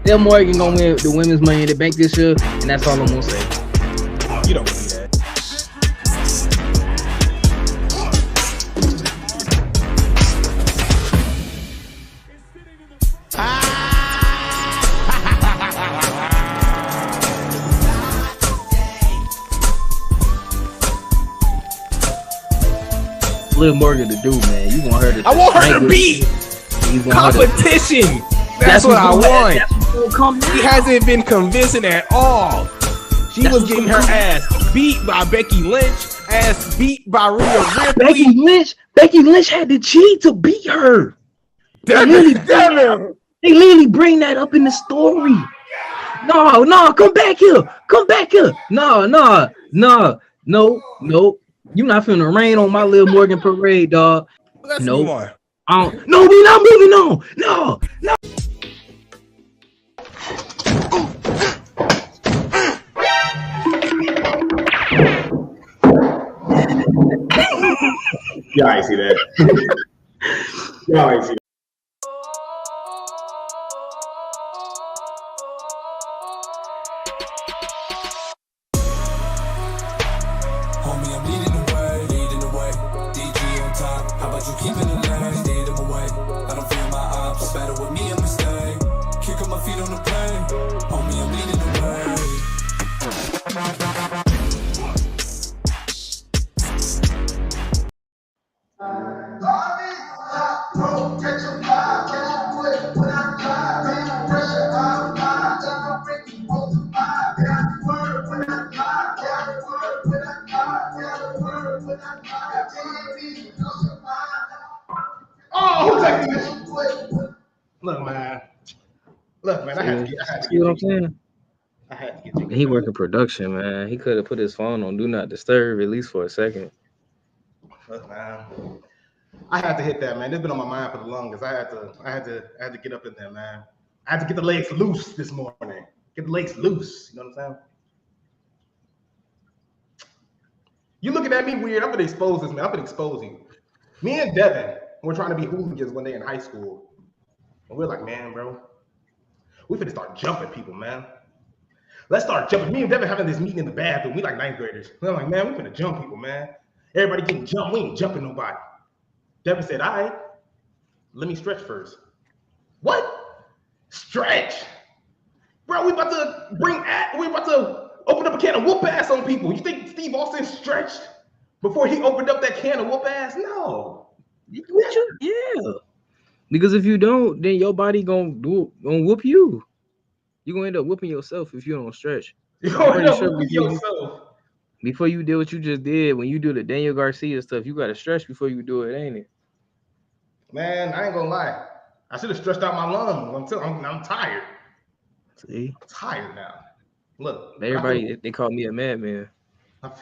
Liv Morgan gonna win the women's Money in the Bank this year, and that's all I'm gonna say. You don't believe that. Liv Morgan to do, man. You want her to? I want her to beat competition. That's what I want. She hasn't been convincing at all. She was getting her ass beat by Becky Lynch, ass beat by Rhea Ripley. Becky Lynch had to cheat to beat her. They literally bring that up in the story. No, come back here. No. You not finna rain on my Liv Morgan parade, dog. Let's move on. No, we not moving on. No. Y'all ain't see that. Y'all ain't see that. Homie, I'm leading the way. DG on top. How about you keeping the lane? Lead them away. I don't feel my ops. Better with me, I'ma stay. Kick up my feet on the plane. Homie, I'm leading the way. Look, man. I had to See what I'm saying? I had to get. He working production, man. He could have put his phone on Do Not Disturb at least for a second. Look, man. I had to hit that, man. It's been on my mind for the longest. I had to get up in there, man. I had to get the legs loose this morning. Get the legs loose. You know what I'm saying? You looking at me weird? I'm gonna expose this, man. I'm gonna expose you. Me and Devin were trying to be hooligans one day in high school, and we're like, man, bro, we finna start jumping people, man. Let's start jumping. Me and Devin having this meeting in the bathroom. We like ninth graders. And I'm like, man, we finna jump people, man. Everybody getting jumped. We ain't jumping nobody. Devin said, all right, let me stretch first. What? Stretch? Bro, we about to open up a can of whoop ass on people. You think Steve Austin stretched before he opened up that can of whoop ass? No. Yeah. Because if you don't, then your body gonna whoop you. You're gonna end up whooping yourself if you don't stretch. You're gonna end up whooping yourself. Before you did what you just did, when you do the Daniel Garcia stuff, you gotta stretch before you do it, ain't it? Man, I ain't gonna lie. I should have stretched out my lungs. I'm tired. See? I'm tired now. Look. Everybody, they call me a madman.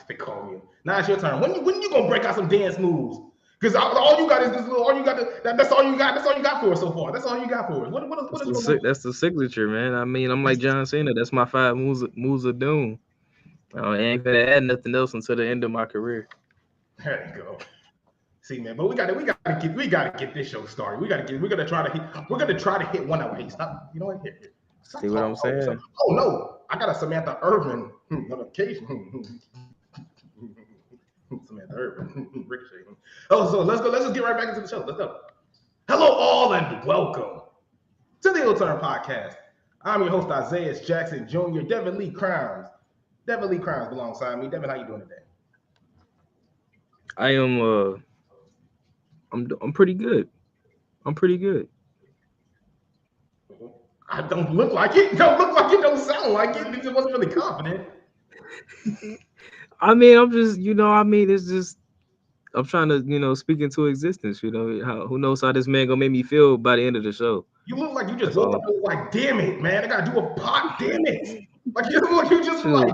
They call me. Now it's your turn. When you gonna break out some dance moves? Because all you got is this little. That's all you got. That's all you got for us so far. That's all you got for us. What That's the signature, man. I mean, I'm like John Cena. That's my 5 moves of doom. I ain't gonna add nothing else until the end of my career. There you go. See, man, but we gotta get this show started. We're gonna try to hit one out. Hey, stop. You know what? Here. See what I'm saying? Oh no, I got a Samantha Irvin notification. Samantha Irvin, Ricochet. Oh, so let's go. Let's just get right back into the show. Let's go. Hello, all, and welcome to the Ill Turn Podcast. I'm your host Isaiah Jackson Jr. Devin Lee Crimes. Devin Lee Crimes alongside me. Devin, how you doing today? I am. I'm pretty good. I'm pretty good. I don't look like it. Don't look like it. Don't sound like it. You just wasn't really confident. I mean, I'm just, it's just, I'm trying to, speak into existence. Who knows how this man gonna make me feel by the end of the show? You look like you just woke up like, damn it, man, I gotta do a pot, damn it. Like you just like.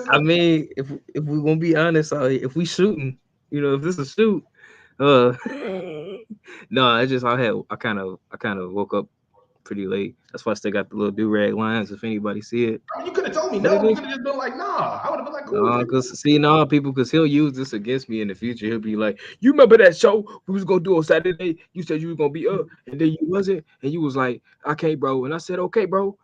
I mean, if we're gonna be honest, if we shooting, if this is a shoot, no, it's just I kind of woke up pretty late. That's why I still got the little do-rag lines if anybody see it. I mean, you could have told me But no. it You is could have just been like, nah. I would have been like, cool. no, because he'll use this against me in the future. He'll be like, "You remember that show we was gonna do on Saturday? You said you was gonna be up, and then you wasn't, and you was like, okay, bro." And I said, "Okay, bro."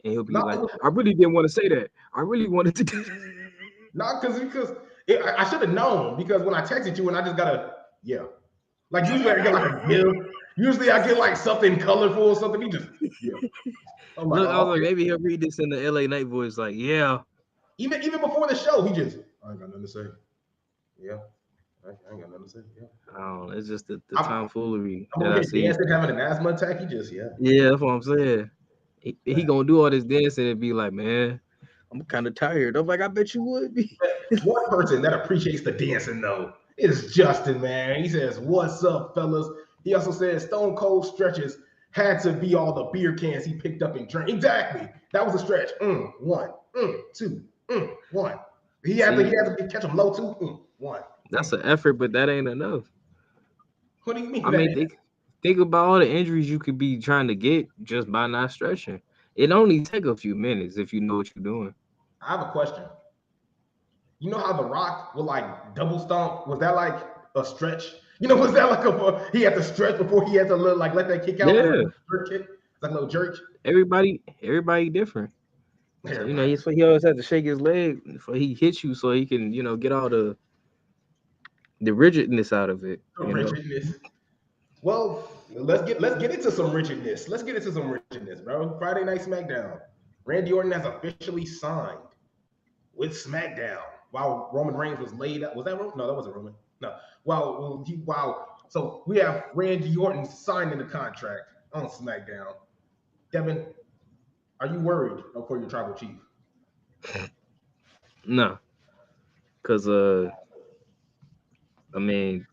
And he'll be No, like, "I really didn't want to say that. I really wanted to do that." not because I should have known because when I texted you and I just gotta like usually I get like a gift. Usually I get like something colorful or something. He just I'm like, Look, I oh, was like, okay. maybe he'll read this in the LA Night voice, like, "Yeah, Even before the show, he just I ain't got nothing to say. Yeah, I ain't got nothing to say. Yeah, I don't know. It's just the I'm, tomfoolery I'm that over I here see." dancing, having an asthma attack. He just Yeah, that's what I'm saying. He gonna do all this dancing and be like, "Man, I'm kind of tired." I'm like, "I bet you would be." One person that appreciates the dancing though is Justin, man. He says, "What's up, fellas?" He also says Stone Cold stretches had to be all the beer cans he picked up and drank. Exactly. That was a stretch. One, two, one. See, He had to catch him low too. One. that's an effort, but that ain't enough. What do you mean I that? mean, think about all the injuries you could be trying to get just by not stretching. It only take a few minutes if you know what you're doing. I have a question. You know how The Rock would like double stomp? Was that like a stretch? Was that like he had to stretch before he had to like let that kick out? Like Yeah, jerk kick? Like no jerk? everybody different. So Everybody. he always has to shake his leg before he hits you, so he can get all the rigidness out of it. Rigidness. Well, let's get into some rigidness. Let's get into some rigidness, bro. Friday Night SmackDown. Randy Orton has officially signed with SmackDown while Roman Reigns was laid out. Was that Roman? No, that wasn't Roman. No. So we have Randy Orton signing the contract on SmackDown. Devin, are you worried for your tribal chief? No, because I mean,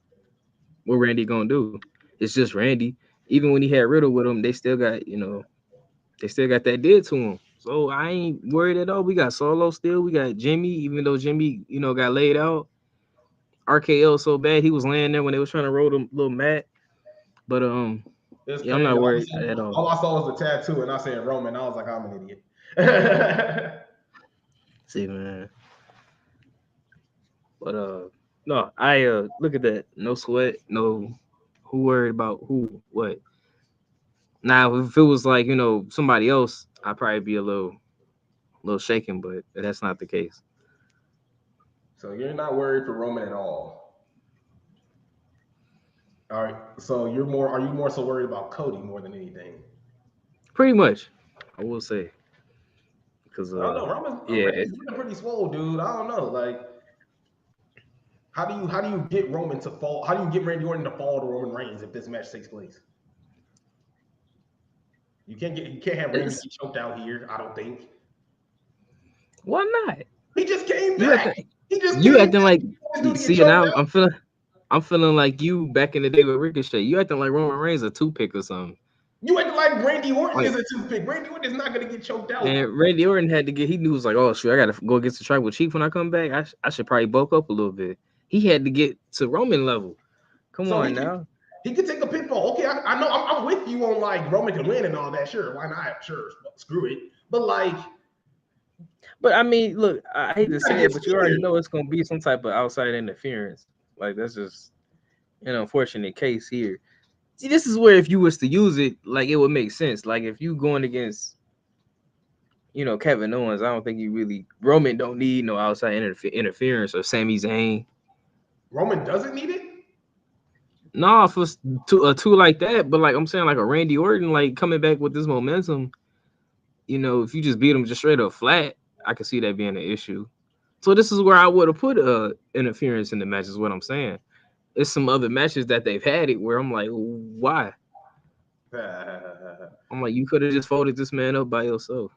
what Randy gonna do? It's just Randy. Even when he had Riddle with him, they still got that did to him. So I ain't worried at all. We got Solo still. We got Jimmy, even though Jimmy, got laid out. RKO so bad he was laying there when they was trying to roll the little mat. But It's yeah, I'm crazy. not worried at all. All I saw was the tattoo, and I said Roman. I was like, I'm an idiot. See, man. But no, I look at that. No sweat. No, who worried about who what. Now, if it was like somebody else, I'd probably be a little shaken, but that's not the case. So you're not worried for Roman at all. All right. So are you more so worried about Cody more than anything? Pretty much, I will say, because I don't know. yeah, Randy's looking pretty swole, dude. I don't know. Like, how do you get Roman to fall? How do you get Randy Orton to fall to Roman Reigns if this match takes place? You can't have Randy it's get choked out here. I don't think why not? he just came You back. acting, He just you came acting back. like What do to get see choked now. out? I'm feeling like you back in the day with Ricochet. You acting like Roman Reigns a toothpick or something. You acting like Randy Orton Like, is a toothpick. Randy Orton is not going to get choked out. and Randy Orton had to get. He knew it was like, oh shoot, I gotta go against the tribal chief when I come back. I should probably bulk up a little bit. He had to get to Roman level. Come So on now. he could take a pitfall. Okay, I know I'm with you on like Roman can win and all that. Sure, why not? Sure, screw it. But like, But I mean, look, I hate to gotta say get it, but you already scared. know it's gonna be some type of outside interference. Like that's just an unfortunate case here. See, this is where if you was to use it, like it would make sense. Like if you going against, Kevin Owens, I don't think you really Roman don't need no outside interference or Sami Zayn. Roman doesn't need it. Nah, for two like that, but like I'm saying, like a Randy Orton, like coming back with this momentum, if you just beat him just straight up flat, I could see that being an issue. So this is where I would have put interference in the match, is what I'm saying. It's some other matches that they've had it where I'm like, why? I'm like, you could have just folded this man up by yourself.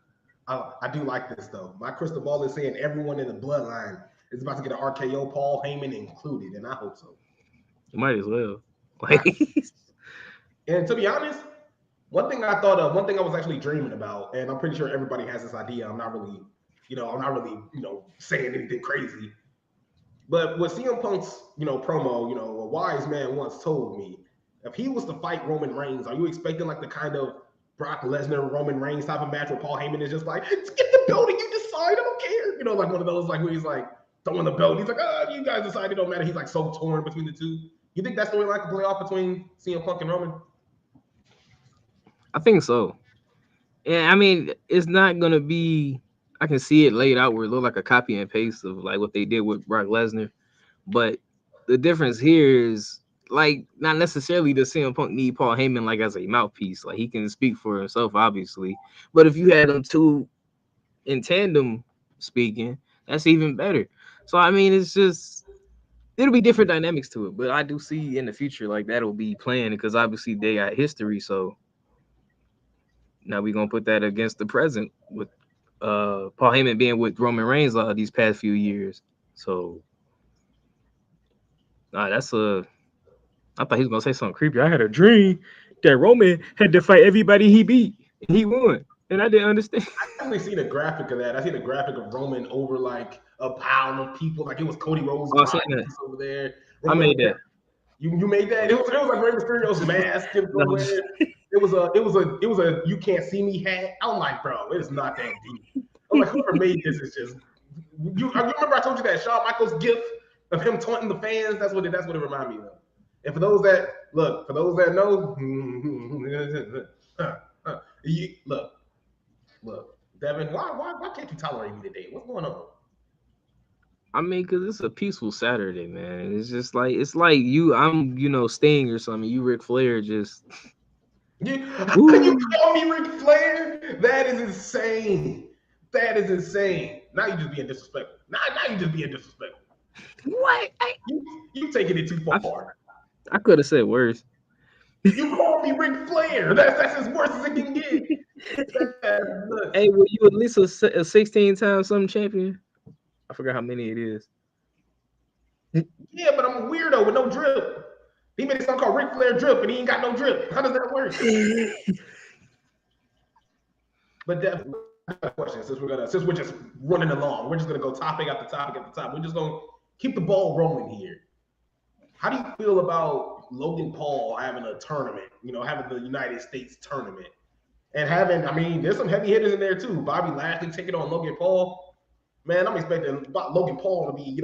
I do like this though. My crystal ball is saying everyone in the bloodline is about to get an RKO, Paul Heyman included, and I hope so. You might as well. Like, and to be honest, one thing I was actually dreaming about, and I'm pretty sure everybody has this idea. I'm not really saying anything crazy. But with CM Punk's, promo, a wise man once told me, if he was to fight Roman Reigns, are you expecting like the kind of Brock Lesnar, Roman Reigns type of match where Paul Heyman is just like, get the belt and you decide, I don't care. You know, like one of those like where he's like throwing the belt. He's like, you guys decide, it don't matter. He's like so torn between the two. You think that storyline could play off between CM Punk and Roman? I think so. And I mean, it's not gonna be. I can see it laid out where it look like a copy and paste of like what they did with Brock Lesnar, but the difference here is like not necessarily does CM Punk need Paul Heyman like as a mouthpiece. Like he can speak for himself, obviously. But if you had them two in tandem speaking, that's even better. So I mean, it's just it'll be different dynamics to it. But I do see in the future like that'll be playing because obviously they got history. So now we're gonna put that against the present with Paul Heyman being with Roman Reigns these past few years. So that's a. I thought he was gonna say something creepy. I had a dream that Roman had to fight everybody he beat and he won, and I didn't understand. I definitely seen a graphic of that. I seen a graphic of Roman over like a pile of people. Like it was Cody Rhodes over there. Roman, I made that. You made that. It was like Rey Mysterio's mask. It was a you can't see me hat. I'm like, bro, it's not that deep. I'm like, whoever made this is just you. I remember I told you that Shawn Michaels gif of him taunting the fans. That's what it reminded me of. And for those that know, look, Devin, why can't you tolerate me today? What's going on? I mean, cause it's a peaceful Saturday, man. It's just like I'm Sting or something. You Ric Flair, just you call me Ric Flair? That is insane. That is insane. Now you just being disrespectful. Now you just being disrespectful. What? You taking it too far. I could have said worse. You call me Ric Flair. That's as worse as it can get. Hey, were you at least a 16-time something champion? I forgot how many it is. Yeah, but I'm a weirdo with no drip. He made something called Ric Flair drip, and he ain't got no drip. How does that work? But that question, since we're just running along, we're just gonna go topic after topic after topic. We're just gonna keep the ball rolling here. How do you feel about Logan Paul having a tournament? Having the United States tournament, and there's some heavy hitters in there too. Bobby Lashley taking on Logan Paul. Man, I'm expecting Logan Paul to be,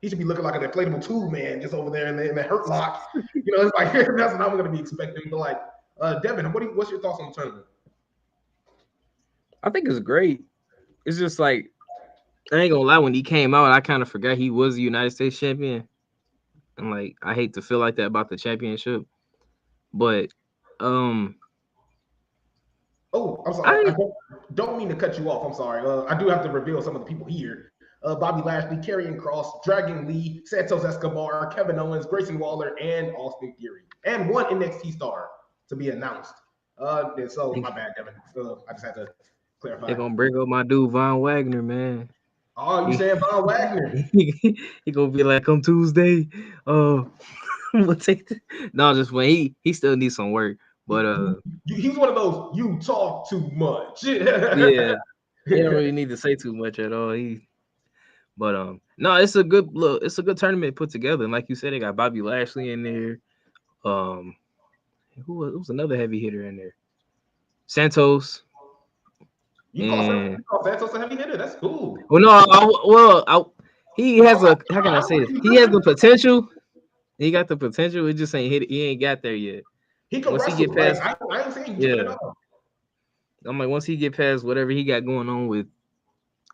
he should be looking like an inflatable tube man just over there in the Hurt Lock. It's like that's what I'm going to be expecting. But like, Devin, what's your thoughts on the tournament? I think it's great. It's just like I ain't gonna lie. When he came out, I kind of forgot he was the United States champion. And like, I hate to feel like that about the championship, but Oh, I'm sorry. I don't mean to cut you off. I'm sorry. I do have to reveal some of the people here. Bobby Lashley, Karrion Kross, Dragon Lee, Santos Escobar, Kevin Owens, Grayson Waller, and Austin Theory. And one NXT star to be announced. And so, my bad, Devin. I just had to clarify. They're going to bring up my dude, Von Wagner, man. Oh, you saying Von Wagner? He going to be like, come Tuesday. We'll take no, just when he still needs some work. But he's one of those you talk too much. Yeah, he don't really need to say too much at all. No, it's a good look. It's a good tournament put together. And like you said, they got Bobby Lashley in there. Who was another heavy hitter in there? Santos. You call Santos a heavy hitter? That's cool. Well, no, he has how can I say this? He has the potential. He got the potential. It just ain't hit. He ain't got there yet. He can once wrestle. He get past, I ain't saying he at all. I'm like, once he get past whatever he got going on with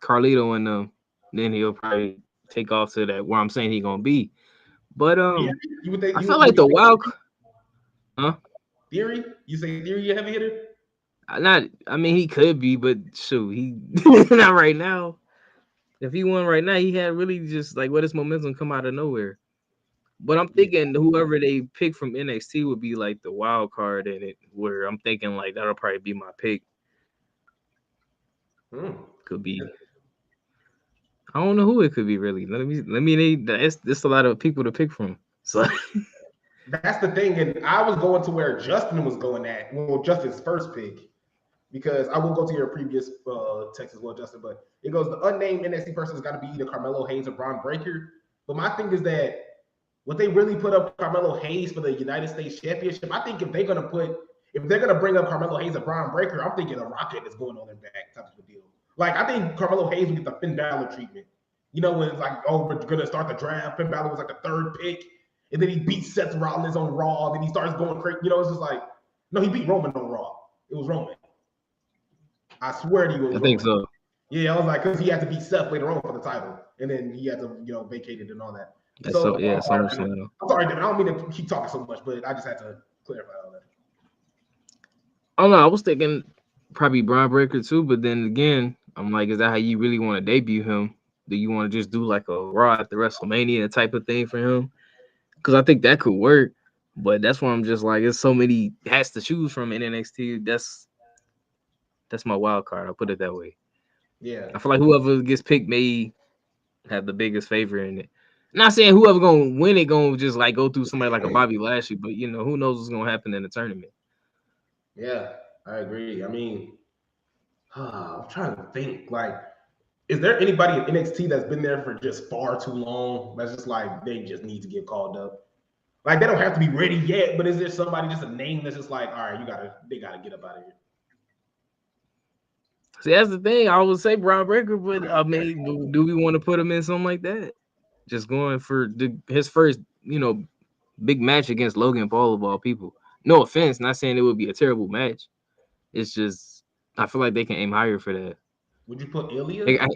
Carlito and them, then he'll probably take off to that where I'm saying he gonna be. But I feel like the wild, Theory. You say Theory a heavy hitter? I mean, he could be, but shoot, he not right now. If he won right now, he had really just like what his momentum come out of nowhere. But I'm thinking whoever they pick from NXT would be like the wild card in it, where I'm thinking like that'll probably be my pick. Could be. I don't know who it could be really. Let me. It's a lot of people to pick from. So that's the thing, and I was going to where Justin was going at. Well, Justin's first pick, because I will go to your previous text as well, Justin. But it goes the unnamed NXT person has got to be either Carmelo Hayes or Braun Breaker. But my thing is that. Would they really put up Carmelo Hayes for the United States Championship? I think if they're gonna put if they're gonna bring up Carmelo Hayes and Brian Breaker, I'm thinking a rocket is going on their back type of a deal. Like I think Carmelo Hayes would get the Finn Balor treatment. You know, when it's like, oh, we're gonna start the draft. Finn Balor was like the third pick, and then he beat Seth Rollins on Raw. Then he starts going crazy. You know, it's just like, no, he beat Roman on Raw. It was Roman. I swear to you, it was I think Roman. so. Yeah, I was like, because he had to beat Seth later on for the title, and then he had to, vacate it and all that. That's so yeah, SummerSlam. I'm sorry, Devin. I don't mean to keep talking so much, but I just had to clarify all that. I don't know. I was thinking probably Brian Breaker too, but then again, I'm like, is that how you really want to debut him? Do you want to just do like a Raw after WrestleMania type of thing for him? Because I think that could work. But that's why I'm just like, there's so many hats to choose from in NXT. That's my wild card. I'll put it that way. Yeah. I feel like whoever gets picked may have the biggest favor in it. Not saying whoever gonna win it gonna just like go through somebody like a Bobby Lashley, but who knows what's gonna happen in the tournament. Yeah, I agree. I mean, I'm trying to think. Like, is there anybody in NXT that's been there for just far too long? That's just like they just need to get called up. Like they don't have to be ready yet, but is there somebody just a name that's just like, all right, they gotta get up out of here? See, that's the thing. I would say Brian Breaker, but I mean, do we want to put him in something like that? Just going for his first, big match against Logan Paul of all people. No offense, not saying it would be a terrible match. It's just I feel like they can aim higher for that. Would you put Ilya?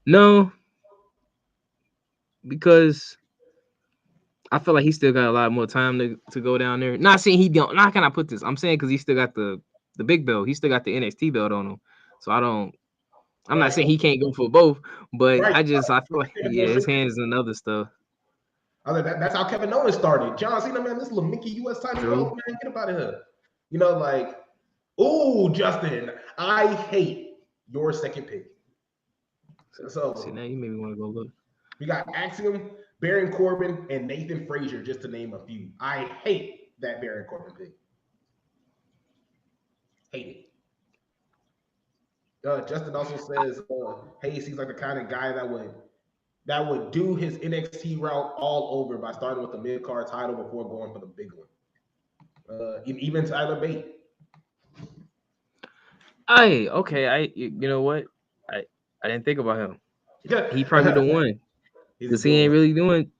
No, because I feel like he still got a lot more time to go down there. Not saying he don't. Not can I put this? I'm saying because he still got the big belt. He still got the NXT belt on him. So I'm not saying he can't go for both, but I feel like his hands and other stuff. That's how Kevin Owens started. John Cena, man, this little Mickey U.S. title belt, man, get up out of here. Like, oh, Justin, I hate your second pick. So see, now you made me want to go look. We got Axiom, Baron Corbin, and Nathan Frazier, just to name a few. I hate that Baron Corbin pick. Hate it. Justin also says, hey, he seems like the kind of guy that would do his NXT route all over by starting with the mid-card title before going for the big one. Even Tyler Bate. You know what? I didn't think about him. He probably the one. Because he ain't really doing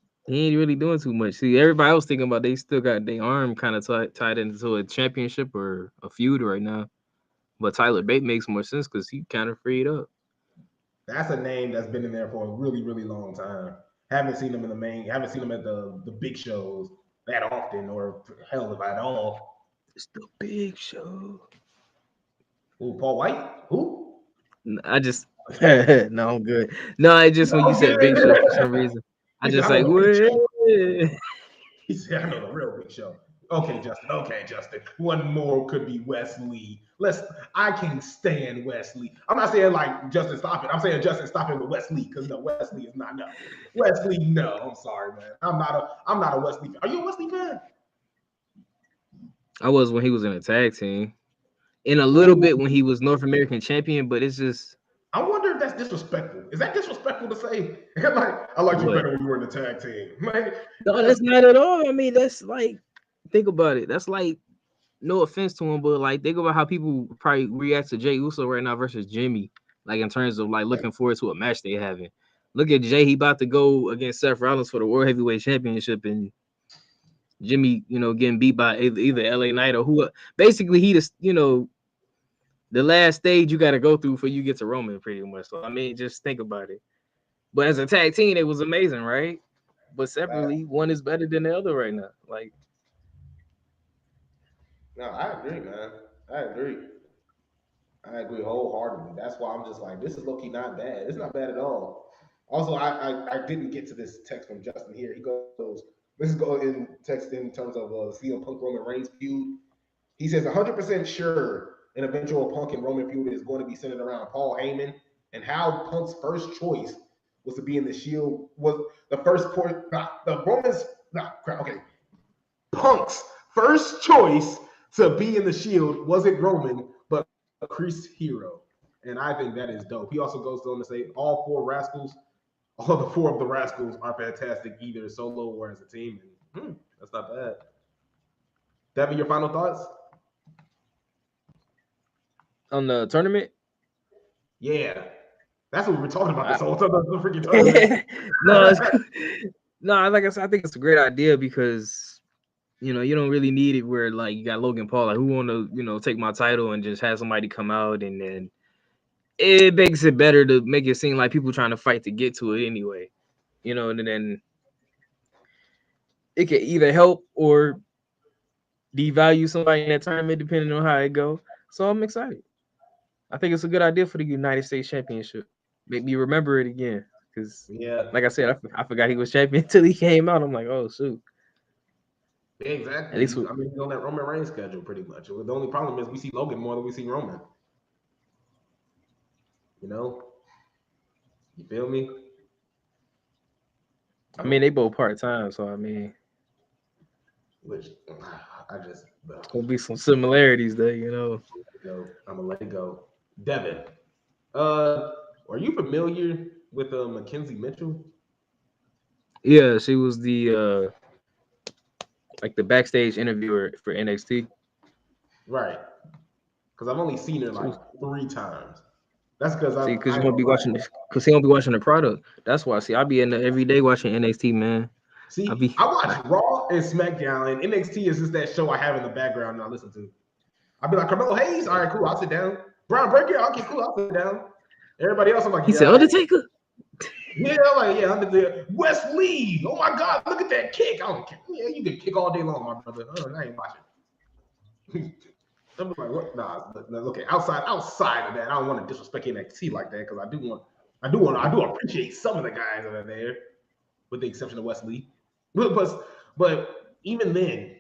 too much. See, everybody else thinking about they still got their arm kind of tied into a championship or a feud right now. But Tyler Bate makes more sense because he kind of freed up. That's a name that's been in there for a really, really long time. Haven't seen him haven't seen him at the big shows that often, or hell if at all. It's the big show. Who, Paul White? Who? I just no, I'm good. No, I just when you said big show for some reason, I just like he said, I know the real big show. Okay, Justin. One more could be Wesley. I can stand Wesley. I'm not saying like Justin stop it. I'm saying Justin stop it with Wesley because no, Wesley is not no. Wesley, no. I'm sorry, man. I'm not a Wesley fan. Are you a Wesley fan? I was when he was in a tag team. In a little bit when he was North American champion, but it's just. I wonder if that's disrespectful. Is that disrespectful to say? I like you better when you were in the tag team. No, that's not at all. I mean, that's like, think about it. That's like, no offense to him, but like, think about how people probably react to Jey Uso right now versus Jimmy. Like in terms of like looking forward to a match they having. Look at Jey. He about to go against Seth Rollins for the World Heavyweight Championship, and Jimmy, getting beat by either LA Knight or who. Basically, he just, the last stage you got to go through for you get to Roman pretty much. So, I mean, just think about it. But as a tag team, it was amazing, right? But separately, one is better than the other right now. Like, no, I agree, man. I agree wholeheartedly. That's why I'm just like, this is low-key not bad. It's not bad at all. Also, I didn't get to this text from Justin here. He goes, this is going in text in terms of CM Punk Roman Reigns feud. He says 100% sure an eventual Punk and Roman feud is going to be centered around Paul Heyman, and how Punk's first choice was to be in the Shield was the first point. Punk's first choice to be in the Shield wasn't Roman, but Chris Hero, and I think that is dope. He also goes on to say all the four of the Rascals are fantastic, either solo or as a team. And, That's not bad. Devin, your final thoughts? On the tournament. Yeah. That's what we were talking about this whole time. The freaking tournament. No, it's cool. No, like I said, I think it's a great idea because you don't really need it where like you got Logan Paul, like who want to take my title and just have somebody come out, and then it makes it better to make it seem like people trying to fight to get to it anyway, and then it can either help or devalue somebody in that tournament depending on how it go. So I'm excited. I think it's a good idea for the United States Championship. Make me remember it again. Because, Yeah. like I said, I forgot he was champion until he came out. I'm like, oh, shoot. Yeah, exactly. At least I mean, he's on that Roman Reigns schedule pretty much. The only problem is we see Logan more than we see Roman. You feel me? I mean, they both part-time, so, I mean, Which I just gonna be some similarities there, I'm gonna let it go. Devin, are you familiar with Mackenzie Mitchell? Yeah, she was the, like, the backstage interviewer for NXT. Right. Because I've only seen her She like was, 3 times. That's because see, I because you ain't won't gonna be lie. watching this, because he won't be watching the product. That's why, see, I be in there every day watching NXT, man. I See, be, I watch Raw and SmackDown, and NXT is just that show I have in the background and I listen to. I'll be like, Carmelo Hayes, all right, cool, I'll sit down. Brian Breaker, okay, cool, I'll sit down. Everybody else, I'm like, he yeah, said, Undertaker. yeah, I'm like, yeah, under the Wes Lee. Oh my God, look at that kick. I don't care. Yeah, you can kick all day long, my brother. Oh, I ain't watching. I'm like, what? Nah, okay. Outside of that, I don't want to disrespect NXT like that because I do appreciate some of the guys that are there, with the exception of Wes Lee. But even then,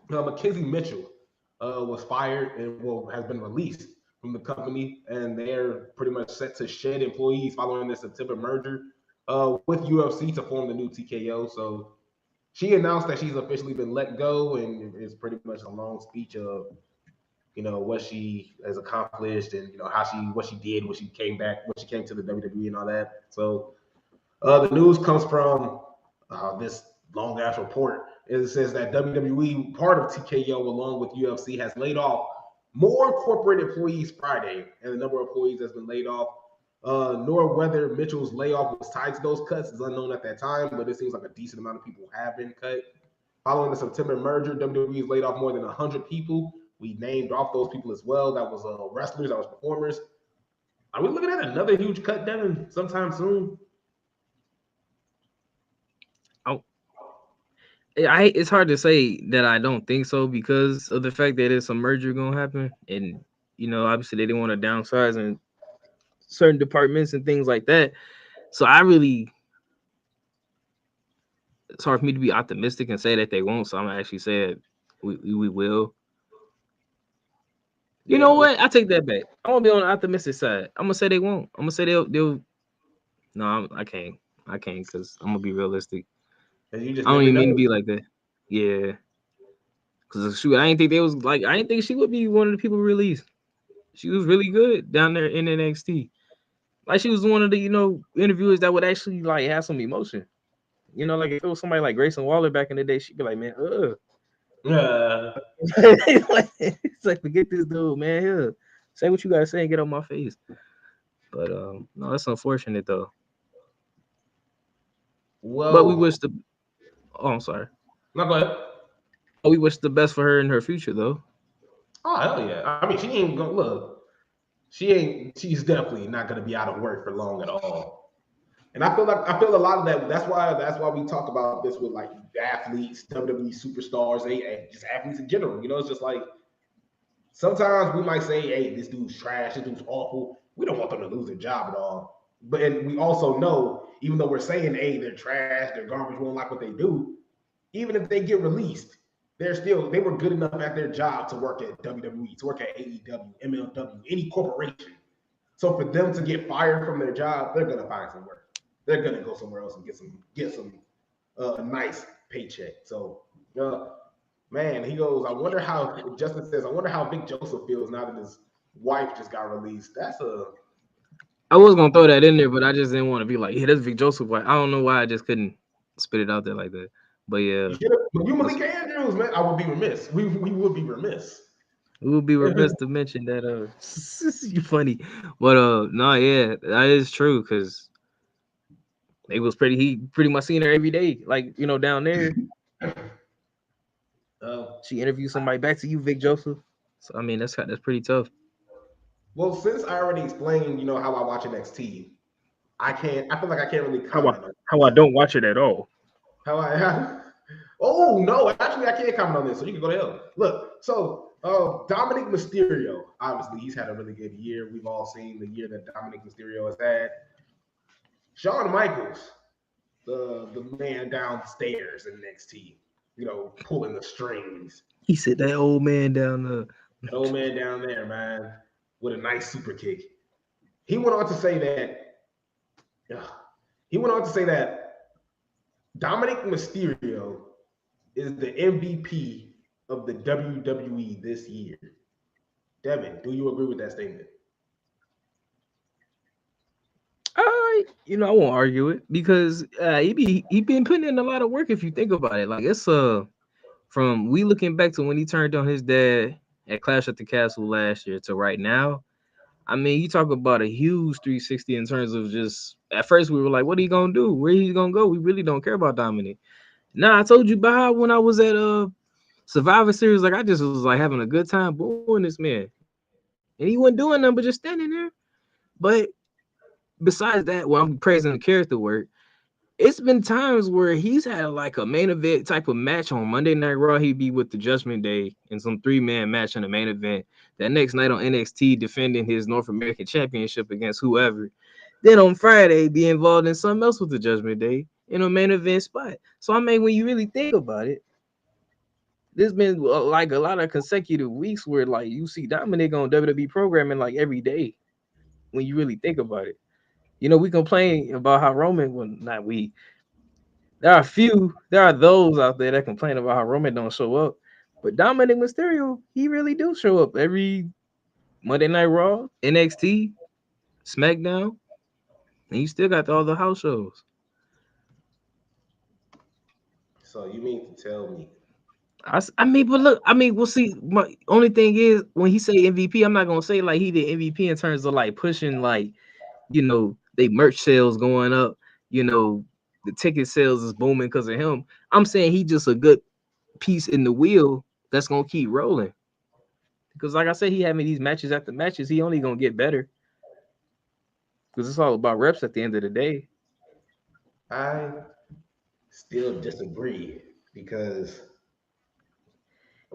Mackenzie Mitchell was fired and has been released from the company, and they're pretty much set to shed employees following the September merger with UFC to form the new TKO. So she announced that she's officially been let go, and it's pretty much a long speech of what she has accomplished and what she did when she came back, when she came to the WWE and all that. So the news comes from this long ass report. It says that WWE, part of TKO along with UFC, has laid off more corporate employees Friday, and the number of employees that's been laid off. Nor whether Mitchell's layoff was tied to those cuts is unknown at that time, but it seems like a decent amount of people have been cut. Following the September merger, WWE has laid off more than 100 people. We named off those people as well. That was wrestlers, that was performers. Are we looking at another huge cut, Devin, sometime soon? It's hard to say that I don't think so because of the fact that it's a merger gonna happen, and obviously they didn't want to downsize in certain departments and things like that. So it's hard for me to be optimistic and say that they won't. So I'm gonna actually say we will. You know what? I take that back. I want to be on the optimistic side. I'm gonna say they won't. I'm gonna say they'll. No, I can't because I'm gonna be realistic. And you just I don't never even know. mean to be like that. Yeah. Because shoot, I didn't think I didn't think she would be one of the people released. She was really good down there in NXT. Like she was one of the, interviewers that would actually like have some emotion. Like if it was somebody like Grayson Waller back in the day, she'd be like, man, it's like forget this dude, man. Here, say what you gotta say and get on my face. But no, that's unfortunate though. Well, But we wish the I'm sorry. No, go ahead. We wish the best for her in her future though. Oh hell yeah! I mean, she ain't gonna look. She's definitely not gonna be out of work for long at all. And I feel a lot of that. That's why we talk about this with like athletes, WWE superstars, just athletes in general. It's just like sometimes we might say, "Hey, this dude's trash. This dude's awful." We don't want them to lose their job at all. But and we also know, even though we're saying, "Hey, they're trash, they're garbage. We don't like what they do," even if they get released, they were good enough at their job to work at WWE, to work at AEW, MLW, any corporation. So for them to get fired from their job, they're gonna find some work. They're gonna go somewhere else and get some nice paycheck. So man, he goes, I wonder how Justin says, I wonder how Vic Joseph feels now that his wife just got released. I was gonna throw that in there, but I just didn't want to be like, yeah, that's Vic Joseph. Like, I don't know why I just couldn't spit it out there like that. But yeah, You should have. But you Malik Andrews, man, I would be remiss. We would be remiss. we would be remiss to mention that. You funny, but no, yeah, that is true because they was pretty. He pretty much seen her every day, like down there. She interviewed somebody back to you, Vic Joseph. So I mean, that's pretty tough. Well, since I already explained, how I watch NXT, I can't. I feel like I can't really How I comment on how I don't watch it at all. how I. Oh no, actually, I can't comment on this. So you can go to hell. Look, so Dominic Mysterio, obviously, he's had a really good year. We've all seen the year that Dominic Mysterio has had. Shawn Michaels, the man downstairs in NXT, pulling the strings. He said that old man down there. That old man down there, man, with a nice super kick. He went on to say that. He went on to say that Dominic Mysterio is the MVP of the WWE this year. Devin, do you agree with that statement? I won't argue it because he been putting in a lot of work if you think about it. Like it's from we looking back to when he turned on his dad at Clash at the Castle last year to right now. I mean, you talk about a huge 360 in terms of just at first we were like, what are you gonna do? Where he's gonna go? We really don't care about Dominic. Now I told you about how when I was at Survivor Series, like I just was like having a good time booing this man. And he wasn't doing nothing but just standing there. But besides that, well, I'm praising the character work. It's been times where he's had like a main event type of match on Monday Night Raw. He'd be with the Judgment Day in some 3-man match in the main event. That next night on NXT, defending his North American Championship against whoever. Then on Friday, be involved in something else with the Judgment Day in a main event spot. So I mean, when you really think about it, there's been like a lot of consecutive weeks where like you see Dominic on WWE programming like every day. When you really think about it, we complain about how Roman. Well, not we. There are those out there that complain about how Roman don't show up, but Dominic Mysterio, he really do show up every Monday Night Raw, NXT, SmackDown, and you still got all the house shows. So you mean to tell me? I mean, but look, I mean, we'll see. My only thing is when he say MVP, I'm not gonna say like he did MVP in terms of like pushing like they merch sales going up, the ticket sales is booming because of him. I'm saying he just a good piece in the wheel that's gonna keep rolling. Because like I said, he having these matches after matches, he only gonna get better. Because it's all about reps at the end of the day. I still disagree because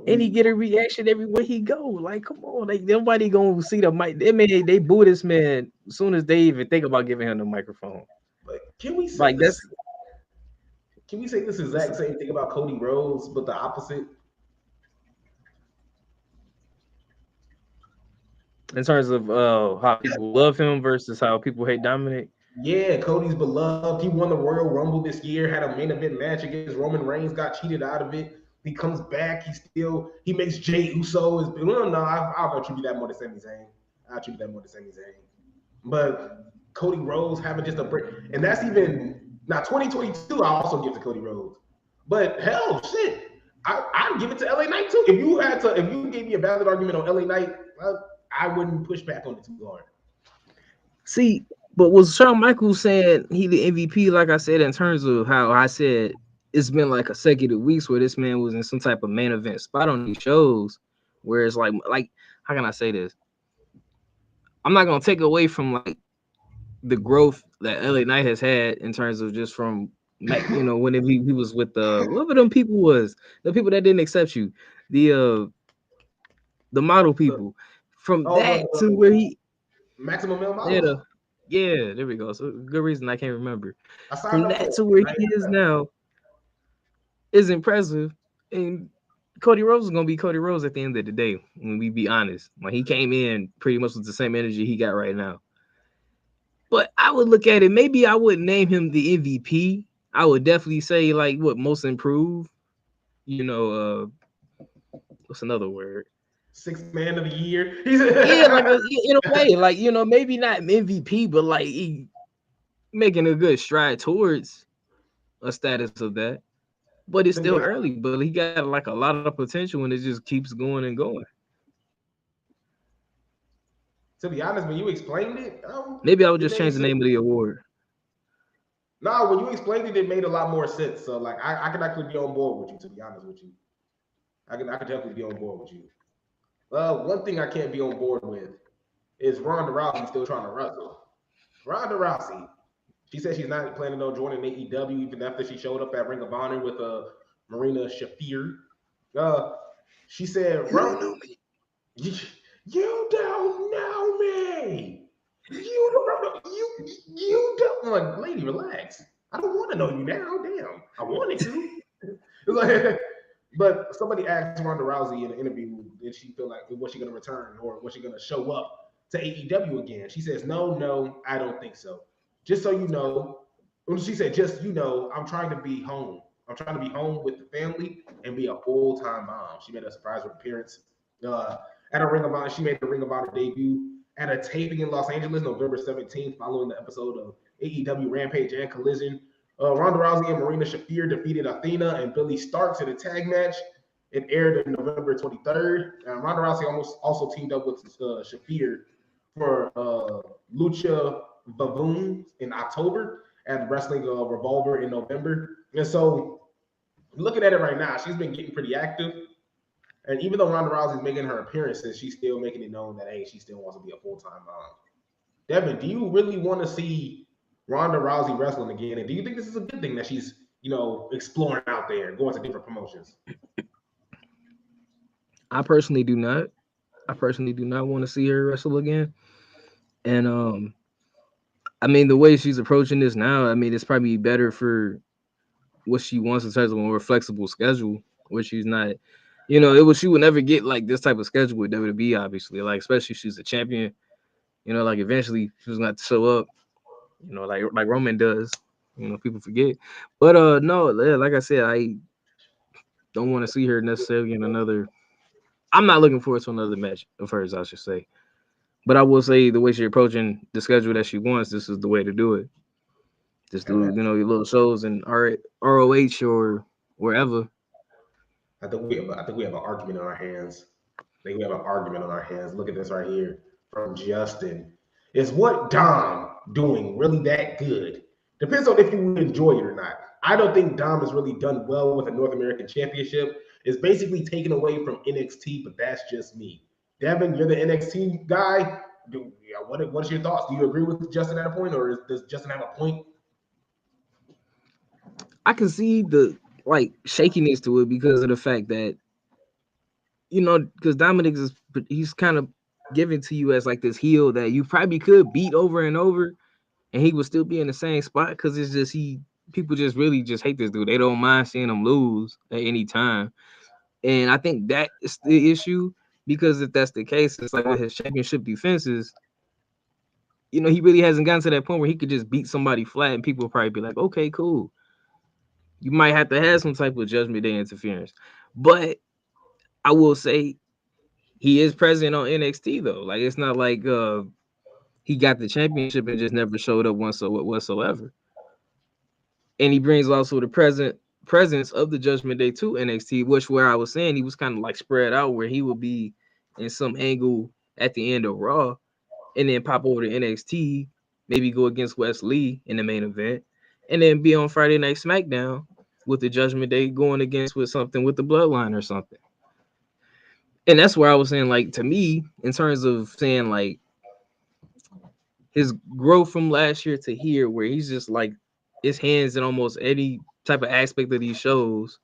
And he get a reaction everywhere he go. Like, come on, like nobody gonna see the mic. They boo this man as soon as they even think about giving him the microphone. like, can we say Like this? that's Can we say this exact same thing about Cody Rhodes, but the opposite? in terms of how people love him versus how people hate Dominic. Yeah, Cody's beloved. He won the Royal Rumble this year, had a main event match against Roman Reigns, got cheated out of it. He comes back. He makes Jey Uso. I'll attribute that more to Sami Zayn. I'll attribute that more to Sami Zayn. But Cody Rhodes having just a break, and that's even now 2022. I also give to Cody Rhodes. But hell, shit, I'd give it to LA Knight too. If you gave me a valid argument on LA Knight, I wouldn't push back on it too hard. See, but was Shawn Michaels saying he the MVP? Like I said, in terms of how I said it's been like consecutive weeks where this man was in some type of main event spot on these shows, where it's like how can I say this? I'm not gonna take away from like the growth that LA Knight has had in terms of just from when he was with whoever them people was, the people that didn't accept you, the model people, from that to where he Maximum Male Models. yeah, there we go. So good reason I can't remember. I signed From up that for to where he is now is impressive. And Cody Rhodes is gonna be Cody Rhodes at the end of the day. When we be honest, like he came in pretty much with the same energy he got right now. But I would look at it. Maybe I wouldn't name him the MVP. I would definitely say like what most improved. What's another word? Sixth man of the year. Yeah, like in a way, like maybe not MVP, but like he making a good stride towards a status of that. But it's To be still honest, early. But he got like a lot of potential, and it just keeps going and going. when you explained it, Maybe I would it just made change the sense. name of the award. No, when you explained it, it made a lot more sense. So like, I can actually be on board with you. To be honest with you, I can definitely be on board with you. One thing I can't be on board with is Ronda Rousey still trying to wrestle. Ronda Rousey, she said she's not planning on joining AEW even after she showed up at Ring of Honor with Marina Shafir. Uh, she said, You don't know me. you, you don't know me. You don't know, you don't. I'm like, lady, relax. I don't want to know you now. Damn, I wanted to. It's like, but somebody asked Ronda Rousey in an interview, did she feel like was she going to return or was she going to show up to AEW again? She says, no, I don't think so. Just so you know, when she said, just you know, I'm trying to be home. I'm trying to be home with the family and be a full time mom. She made a surprise appearance uh, at a Ring of Honor. She made the Ring of Honor debut at a taping in Los Angeles, November 17th, following the episode of AEW Rampage and Collision. Ronda Rousey and Marina Shafir defeated Athena and Billy Starks in a tag match. It aired on November 23rd. Ronda Rousey also teamed up with Shafir for Lucha Vavoom in October and Wrestling Revolver in November. And so, looking at it right now, she's been getting pretty active. And even though Ronda Rousey's making her appearances, she's still making it known that, hey, she still wants to be a full-time mom. Devin, do you really want to see Ronda Rousey wrestling again? And do you think this is a good thing that she's, exploring out there, going to different promotions? I personally do not. I personally do not want to see her wrestle again. And I mean, the way she's approaching this now, I mean, it's probably better for what she wants in terms of a more flexible schedule, where she's not, she would never get like this type of schedule with WWE, obviously, like especially if she's a champion, like eventually she was gonna have to show up, like Roman does, people forget. But no, yeah, like I said, I don't want to see her necessarily in another. I'm not looking forward to another match of hers, I should say. But I will say the way she's approaching the schedule that she wants, this is the way to do it. Just do, your little shows in ROH or wherever. I think we have an argument on our hands. I think we have an argument on our hands. Look at this right here from Justin. Is what Dom doing really that good? Depends on if you enjoy it or not. I don't think Dom has really done well with a North American Championship. It's basically taken away from NXT, but that's just me. Devin, you're the NXT guy. What's your thoughts? Do you agree with Justin at a point, or does Justin have a point? I can see the like shakiness to it because of the fact that because Dominic he's kind of given to you as like this heel that you probably could beat over and over, and he would still be in the same spot because it's just people just really just hate this dude. They don't mind seeing him lose at any time, and I think that is the issue because if that's the case, it's like with his championship defenses. He really hasn't gotten to that point where he could just beat somebody flat, and people will probably be like, "Okay, cool." You might have to have some type of Judgment Day interference, but I will say he is present on NXT though. Like it's not like he got the championship and just never showed up once whatsoever. And he brings also the presence of the Judgment Day to NXT, which where I was saying he was kind of like spread out, where he would be in some angle at the end of Raw, and then pop over to NXT, maybe go against Wes Lee in the main event, and then be on Friday Night SmackDown with the Judgment Day going against with something with the Bloodline or something. And that's where I was saying, like, to me, in terms of saying like his growth from last year to here, where he's just like his hands in almost any type of aspect of these shows.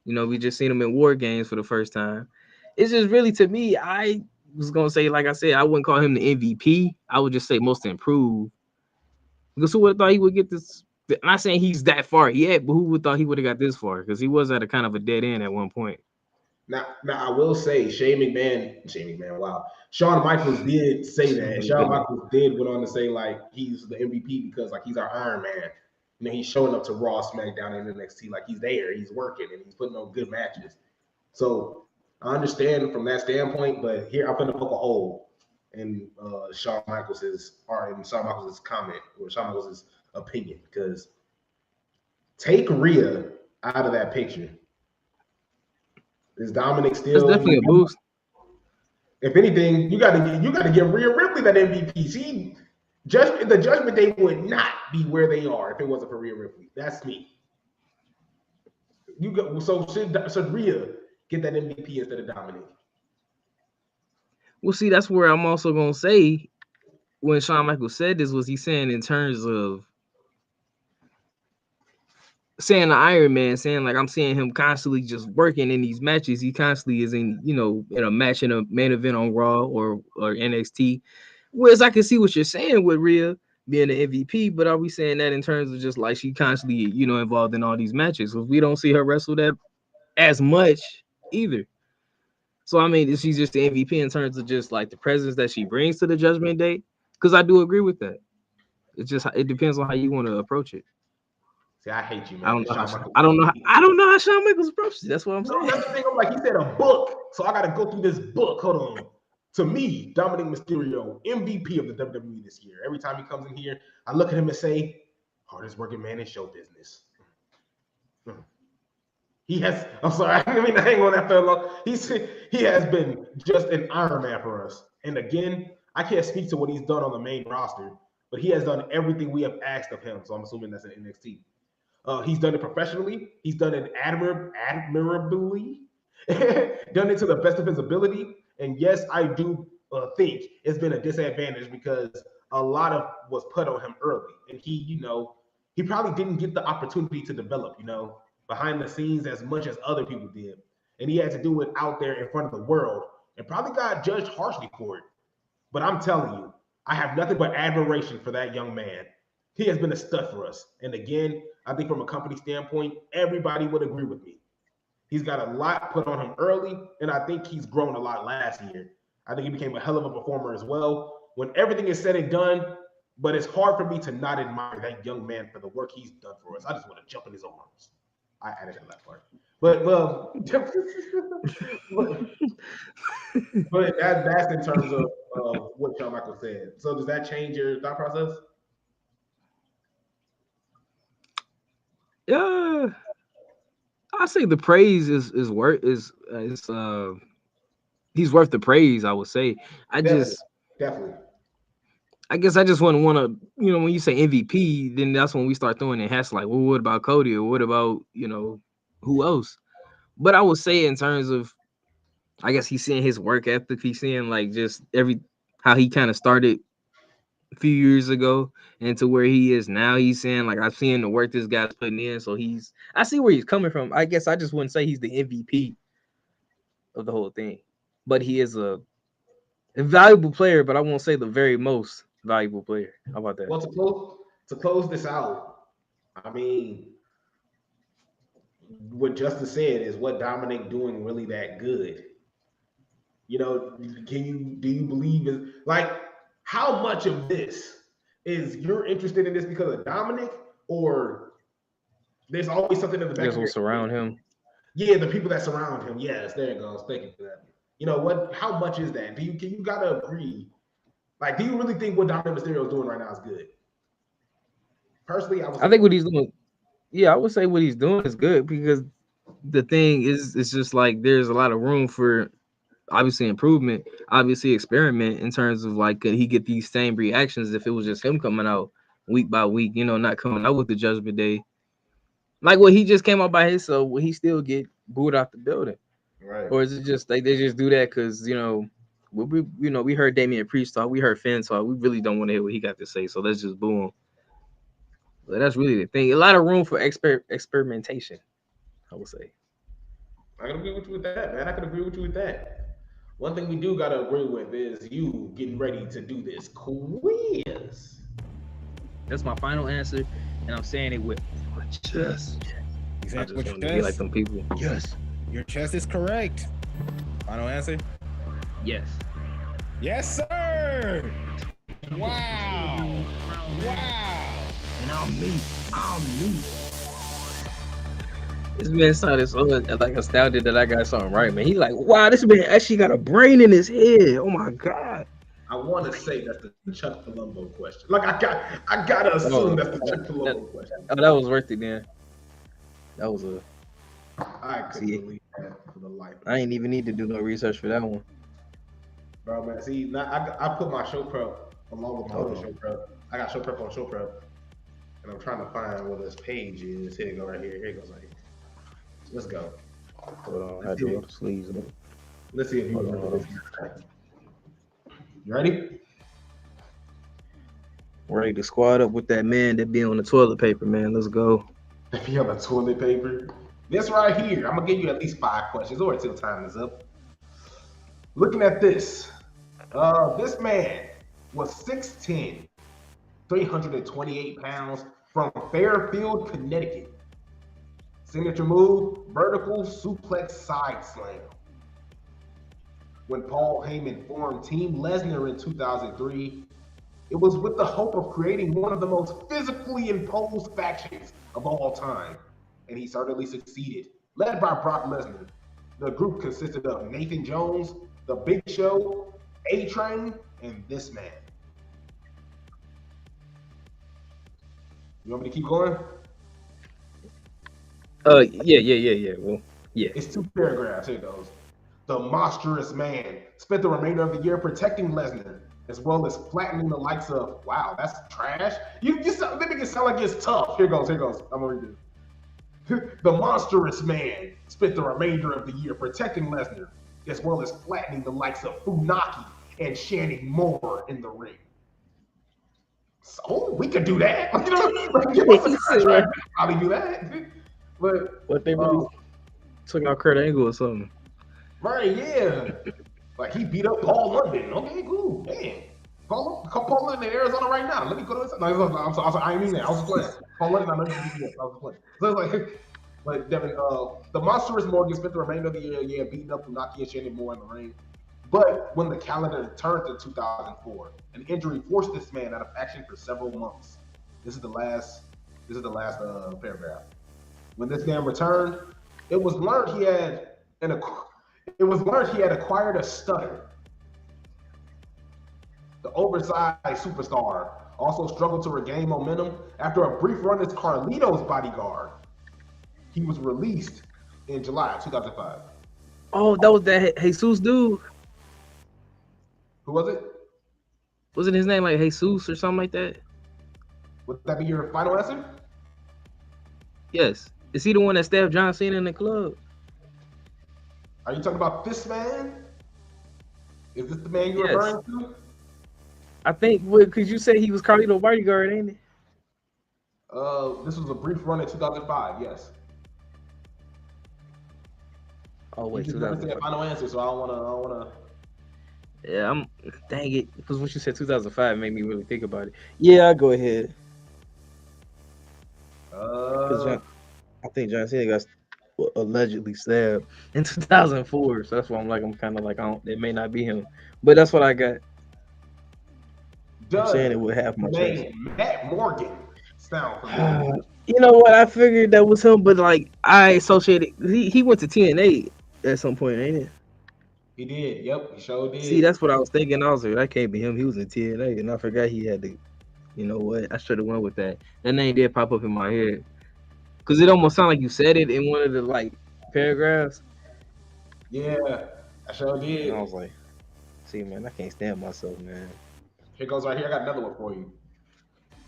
We just seen him in War Games for the first time. It's just really, to me, I was gonna say, like I said, I wouldn't call him the MVP. I would just say most improved. Because who would have thought he would get this? I'm not saying he's that far yet, but who would thought he would have got this far? Because he was at a kind of a dead end at one point. Now, I will say Shane McMahon, wow. Shawn Michaels did say that. And Shawn Michaels did went on to say, like, he's the MVP because, like, he's our Iron Man. He's showing up to Raw, SmackDown, and NXT. Like, he's there, he's working, and he's putting on good matches. So, I understand from that standpoint, but here I'm going to poke a hole in Shawn Michaels' comment, or Shawn Michaels' opinion, because take Rhea out of that picture. Is Dominic That's still? definitely a boost. If anything, you got to give Rhea Ripley that MVP. The Judgment Day would not be where they are if it wasn't for Rhea Ripley. That's me. Should Rhea get that MVP instead of Dominic? Well, see, that's where I'm also gonna say when Shawn Michaels said this, was he saying in terms of saying the Iron Man, saying like I'm seeing him constantly just working in these matches. He constantly is in, in a match in a main event on Raw or NXT. Whereas I can see what you're saying with Rhea being the MVP, but are we saying that in terms of just like she constantly, involved in all these matches? Because we don't see her wrestle that as much either. So I mean, is she just the MVP in terms of just like the presence that she brings to the Judgment Day? Because I do agree with that. It depends on how you want to approach it. See, I hate you, man. I don't know how Shawn Michaels approaches it. That's what I'm saying. No, that's the thing. I'm like, he said a book, so I got to go through this book. Hold on. To me, Dominic Mysterio, MVP of the WWE this year. Every time he comes in here, I look at him and say, hardest working man in show business. He has, I'm sorry, I didn't mean to hang on that fella. He has been just an Iron Man for us. And again, I can't speak to what he's done on the main roster, but he has done everything we have asked of him. So I'm assuming that's an NXT. He's done it professionally. He's done it admirably. Done it to the best of his ability. And yes, I do think it's been a disadvantage because a lot of was put on him early. And he probably didn't get the opportunity to develop, behind the scenes as much as other people did. And he had to do it out there in front of the world and probably got judged harshly for it. But I'm telling you, I have nothing but admiration for that young man. He has been a stud for us. And again, I think from a company standpoint, everybody would agree with me. He's got a lot put on him early, and I think he's grown a lot last year. I think he became a hell of a performer as well. When everything is said and done, but it's hard for me to not admire that young man for the work he's done for us. I just want to jump in his arms. I added that last part. But that's in terms of what Shawn Michaels said. So does that change your thought process? Yeah, I say the praise is worth he's worth the praise. I would say. Definitely. I guess I just wouldn't want to, when you say MVP, then that's when we start throwing in hats like, well, what about Cody or what about, who else? But I would say in terms of, I guess he's seeing his work ethic. He's seeing like just how he kind of started a few years ago and to where he is now. He's saying like, I've seen the work this guy's putting in. So I see where he's coming from. I guess I just wouldn't say he's the MVP of the whole thing, but he is a valuable player, but I won't say the very most valuable player. How about that? Well, to close this out, I mean, what Justin said is what Dominic doing really that good? Do you believe is like how much of this is you're interested in this because of Dominic, or there's always something in the back of your surround him? Yeah, the people that surround him. Yes, there it goes. Thank you for that. How much is that? You gotta agree? Like, do you really think what Dominic Mysterio is doing right now is good? Personally, I think what he's doing. Yeah, I would say what he's doing is good because the thing is, it's just like there's a lot of room for obviously improvement, obviously experiment in terms of like could he get these same reactions if it was just him coming out week by week, not coming out with the Judgment Day. Like what he just came out by himself, will he still get booed out the building? Right. Or is it just like they just do that because we heard Damian Priest talk, we heard Finn talk, we really don't want to hear what he got to say, so let's just boo him. But that's really the thing. A lot of room for experimentation, I would say. I can agree with you with that, man. I can agree with you with that. One thing we do gotta agree with is you getting ready to do this quiz. That's my final answer, and I'm saying it with my chest. Exactly. I just want to be like them people. Yes. Your chest is correct. Final answer? Yes. Yes, sir. Wow. And I'm me. This man sounded so like astounded that I got something right, man. He like, wow, this man actually got a brain in his head. Oh my god. I want to say that's the Chuck Palumbo question. Like I gotta assume that's the Chuck Palumbo question. Oh, that was worth it, man. That was a I couldn't See, believe that for the life of I me. ain't even need to do no research for that one. Bro, man, see, now I put my show prep along with my Hold other on. show prep. I got show prep on show prep, and I'm trying to find where this page is. Here you go, right here. Here it goes, right here. Let's go. Hold on. I Let's had to see. roll the sleeves up. Let's see if you Hold on. remember Hold this. on. You ready? Ready to squad up with that man that be on the toilet paper, man. Let's go. If you have a toilet paper, this right here, I'm gonna give you at least 5 questions or until time is up. Looking at this man was 6'10", 328 pounds from Fairfield, Connecticut. Signature move, vertical suplex side slam. When Paul Heyman formed Team Lesnar in 2003, it was with the hope of creating one of the most physically imposed factions of all time, and he certainly succeeded. Led by Brock Lesnar, the group consisted of Nathan Jones, The Big Show, A-Train, and this man. You want me to keep going? Yeah. Well, yeah. It's 2 paragraphs. Here it goes. The monstrous man spent the remainder of the year protecting Lesnar, as well as flattening the likes of, wow, that's trash. You make it sound like it's tough. Here goes. I'm gonna read this. The monstrous man spent the remainder of the year protecting Lesnar, as well as flattening the likes of Funaki and Shannon Moore in the ring. So we could do that. You know, like, give us a contract. We could probably do that. But What they really took out Kurt Angle or something. right, yeah. Like he beat up Paul London. Okay, cool. Man. Paul London in Arizona right now. Let me go to this. No, I'm sorry, I didn't mean that. I was just playing. Paul London, I know you beat me up. I was just playing. So it's like Devin, the monstrous Morgan spent the remainder of the year, beating up Funaki and Shannon Moore in the ring. But when the calendar turned to 2004, an injury forced this man out of action for several months. This is the last paragraph. When this man returned, it was learned he had acquired a stutter. The oversized superstar also struggled to regain momentum after a brief run as Carlito's bodyguard. He was released in July 2005. Oh, that was that Jesus dude. Who was it? Wasn't his name like Jesus or something like that? Would that be your final answer? Yes. Is he the one that stabbed John Cena in the club? Are you talking about this man? Is this the man you're Yes. referring to? I think because you said he was Carlito bodyguard, ain't it? This was a brief run in 2005. Yes. Oh wait, You just never say a final answer, so I don't wanna. Yeah, dang it, because what you said 2005 made me really think about it. Yeah, I'll go ahead. I think John Cena got allegedly stabbed in 2004, so that's why I'm kind of like, it may not be him, but that's what I got. I'm saying it with half my chest. Matt Morgan sound familiar. You know what? I figured that was him, but like I associated, he went to TNA at some point, ain't it? He did. Yep, he sure did. See, that's what I was thinking. I was like, that can't be him. He was in TNA, and I forgot he had to. You know what? I should have went with that. That name did pop up in my head because it almost sounded like you said it in one of the like paragraphs. Yeah, I sure did. And I was like, see, man, I can't stand myself, man. Here goes right here. I got another one for you.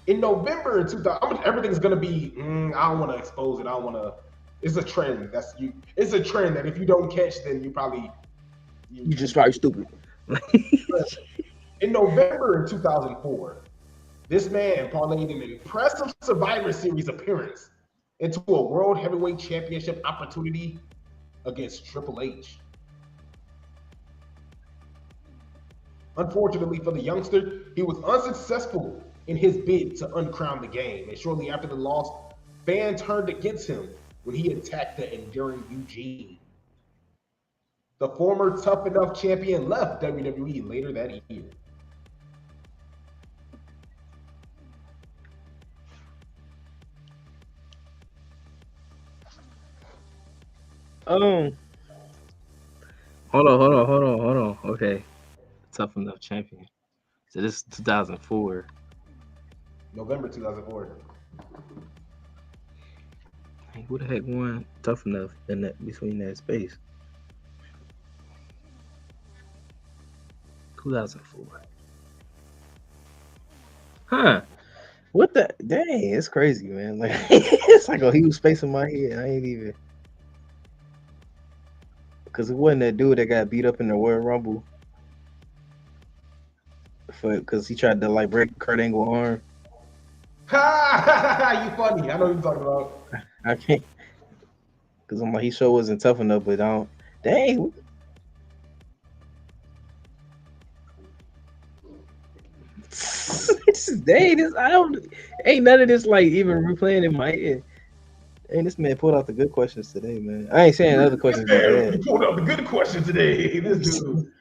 In November 2000, everything's gonna be. I don't want to expose it. I don't want to. It's a trend. It's a trend that if you don't catch, then you probably. You just probably stupid. In November 2004, this man parlayed an impressive Survivor Series appearance into a World Heavyweight Championship opportunity against Triple H. Unfortunately for the youngster, he was unsuccessful in his bid to uncrown the game, and shortly after the loss, fans turned against him when he attacked the enduring Eugene. The former Tough Enough champion left WWE later that year. Hold on. Okay, Tough Enough champion. So this is 2004. November 2004. Who the heck won Tough Enough in that between that space? 2004. Huh? What the dang? It's crazy, man. Like it's like a huge space in my head. I ain't even because it wasn't that dude that got beat up in the Royal Rumble for because he tried to like break Kurt Angle arm. Ha! You funny. I know what you're talking about. I can't because I'm like he sure wasn't tough enough, but I don't. Dang. This I don't ain't none of this like even replaying in my head. Hey, this man pulled out the good questions today, man. I ain't saying other questions be You bad. pulled up the good question today. This dude.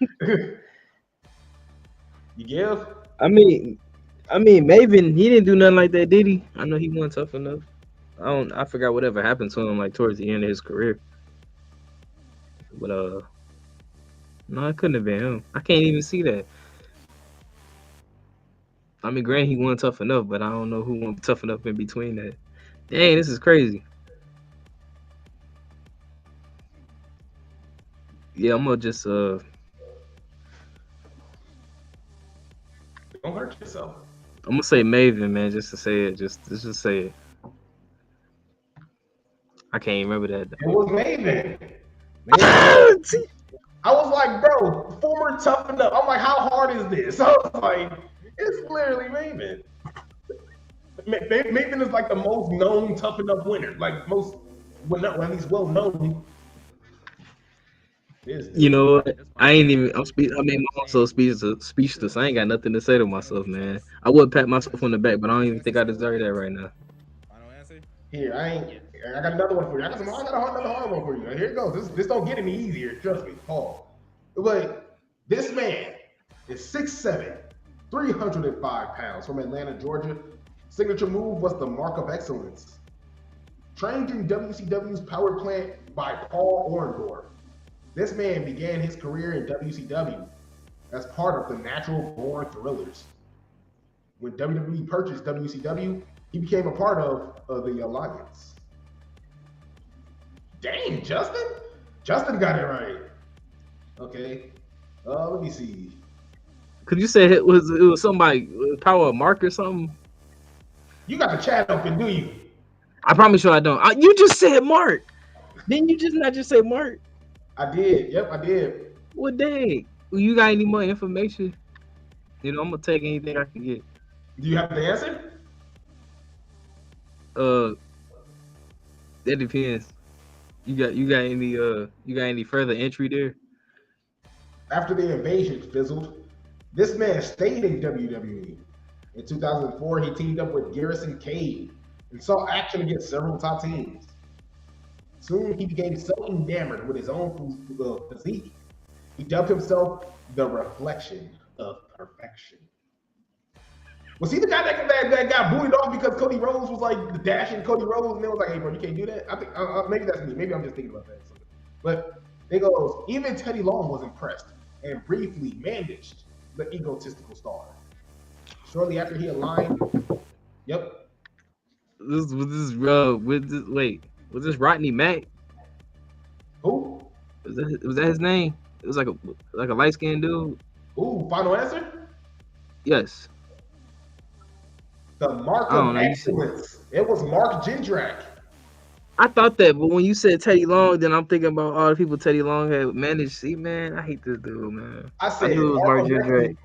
You give? I mean, Maven, he didn't do nothing like that, did he? I know he wasn't tough enough. I forgot whatever happened to him like towards the end of his career. But no, it couldn't have been him. I can't even see that. I mean, granted, he wasn't tough enough, but I don't know who wasn't tough enough in between that. Dang, this is crazy. Yeah, I'm gonna just Don't hurt yourself. I'm gonna say Maven, man, just to say it. Just say it. I can't even remember that. It was Maven. I was like, bro, former tough enough. I'm like, how hard is this? I was like, it's literally Maven. Maven is like the most known tough enough winner. Like most, well, not at least well known. You know what? I ain't even. I made myself speechless. I ain't got nothing to say to myself, man. I would pat myself on the back, but I don't even think I deserve that right now. Final answer? Here, I got another one for you. I got another hard one for you. Here it goes. This don't get any easier. Trust me, Paul. But this man is 6'7", 305 pounds from Atlanta, Georgia. Signature move was the Mark of Excellence. Trained in WCW's power plant by Paul Orndorff. This man began his career in WCW as part of the Natural Born Thrillers. When WWE purchased WCW, he became a part of the Alliance. Dang, Justin? Justin got it right. Okay. Let me see. Could you say it was somebody Power of Mark or something? You got the chat open, do you? I promise you I don't. You just said Mark. Didn't you not just say Mark? I did. Yep, I did. Well, dang. You got any more information? You know, I'm gonna take anything I can get. Do you have the answer? That depends. You got any further entry there? After the invasion fizzled, this man stayed in WWE. In 2004, he teamed up with Garrison Cade and saw action against several top teams. Soon, he became so enamored with his own physique, he dubbed himself the Reflection of Perfection. Was he the guy that got booted off because Cody Rhodes was like dashing Cody Rhodes and they was like, hey, bro, you can't do that? I think maybe that's me. Maybe I'm just thinking about that. But it goes, even Teddy Long was impressed and briefly managed the egotistical star. Shortly after he aligned, yep. Was this Rodney Mack? Who? Was that his name? It was like a light skinned dude. Ooh, final answer? Yes. The Mark of Excellence. It was Mark Jindrak. I thought that, but when you said Teddy Long, then I'm thinking about all the people Teddy Long had managed. See, man, I hate this dude, man. I knew it was Mark Jindrak.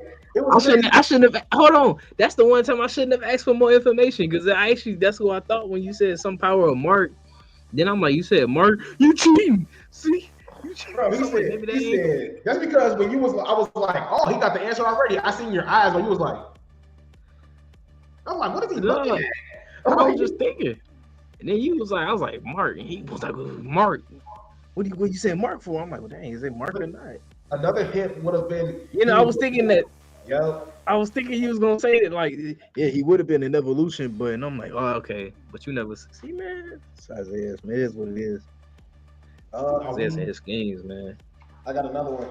I shouldn't have. Hold on. That's the one time I shouldn't have asked for more information because that's who I thought when you said some Power of Mark. Then I'm like, you said Mark, you cheating. See, you cheating. Bro, he said that's because when I was like, oh, he got the answer already. I seen your eyes when you was like, I'm like, what is he looking at? I was just thinking. And then you was like, I was like, Mark. And he was like, Mark. What you say Mark for? I'm like, well, dang, is it Mark or not? Another hint would have been. I was thinking that. Yo. I was thinking he was gonna say that, like, yeah, he would have been an evolution, but and I'm like, oh, okay. But you never see, man. It's Isaiah, man. It is what it is. Isaiah's and his schemes, man. I got another one.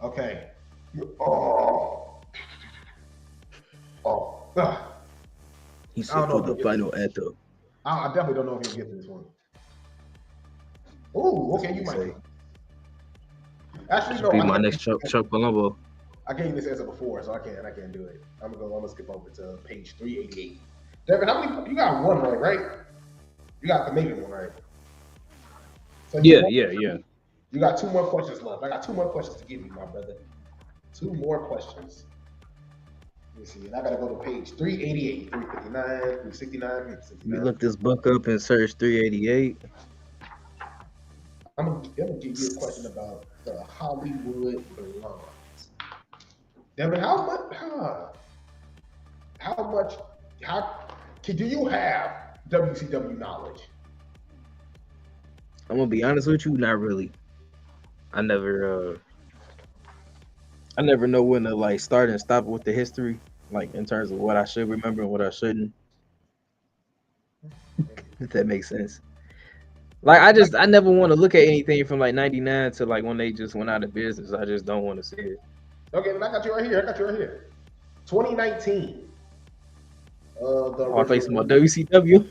Okay. Oh. He said for the final anthem. I definitely don't know if you'll get to this one. Oh, okay, you might. Actually, Should no. be my next Chuck Palumbo. I gave you this answer before, so I can't do it. I'm gonna skip over to page 388. Devin, how many? You got one right? You got the maybe one right. So Yeah. You got 2 more questions left. I got 2 more questions to give you, my brother. 2 more questions. Let me see. And I gotta go to page 388, 359, 369, 369. You look this book up and search 388. I'm gonna give you a question about the Hollywood Blondes. Devin, do you have WCW knowledge? I'm gonna be honest with you, not really. I never know when to like start and stop with the history, like in terms of what I should remember and what I shouldn't. If that makes sense. Like I never want to look at anything from like '99 to like when they just went out of business. I just don't want to see it. Okay, then I got you right here. 2019. I thought you about WCW.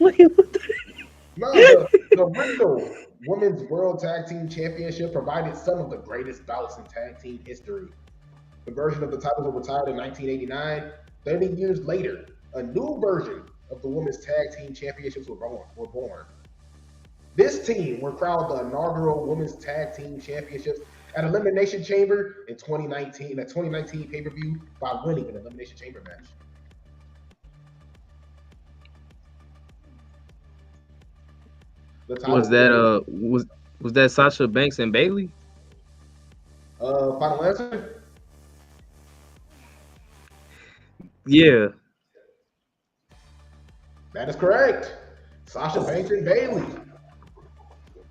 No, the original Women's World Tag Team Championship provided some of the greatest bouts in tag team history. The version of the titles were retired in 1989. 30 years later, a new version of the Women's Tag Team Championships were born. This team were crowned the inaugural Women's Tag Team Championships at Elimination Chamber in 2019, a 2019 pay-per-view by winning an Elimination Chamber match. Was that Sasha Banks and Bailey? Final answer? Yeah. That is correct. Sasha Banks and Bailey.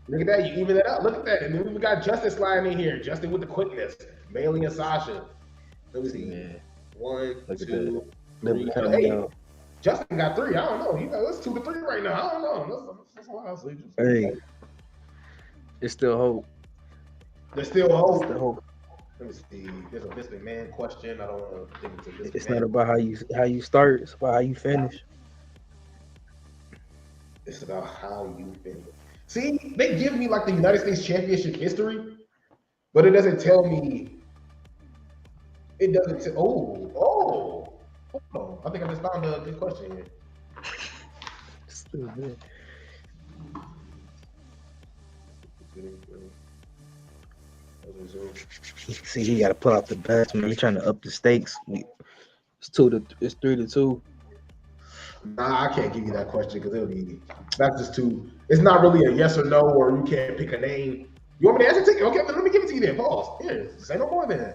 Look at that. You even that up. Look at that. And then we got Justin sliding in here. Justin with the quickness. Bailey and Sasha. Let me see. Man. 1, Look 2, at 3. that. Hey, Justin got 3. I don't know. It's 2 to 3 right now. I don't know. That's wild. So hey. It's still hope. There's still hope. Still hope. Let me see. There's a Vince McMahon question. I don't want to think it's a Vince It's McMahon. not about how you start. It's about how you finish. It's about how you finish. See, they give me like the United States Championship history, but it doesn't tell me. It doesn't tell. Oh. Hold on. I think I just found a good question here. Still good. See, you gotta pull out the best, man. We're trying to up the stakes. It's 3 to 2. Nah, I can't give you that question because that's just too. It's not really a yes or no, or you can't pick a name. You want me to answer? Okay, let me give it to you then. Pause. Here, say no more then.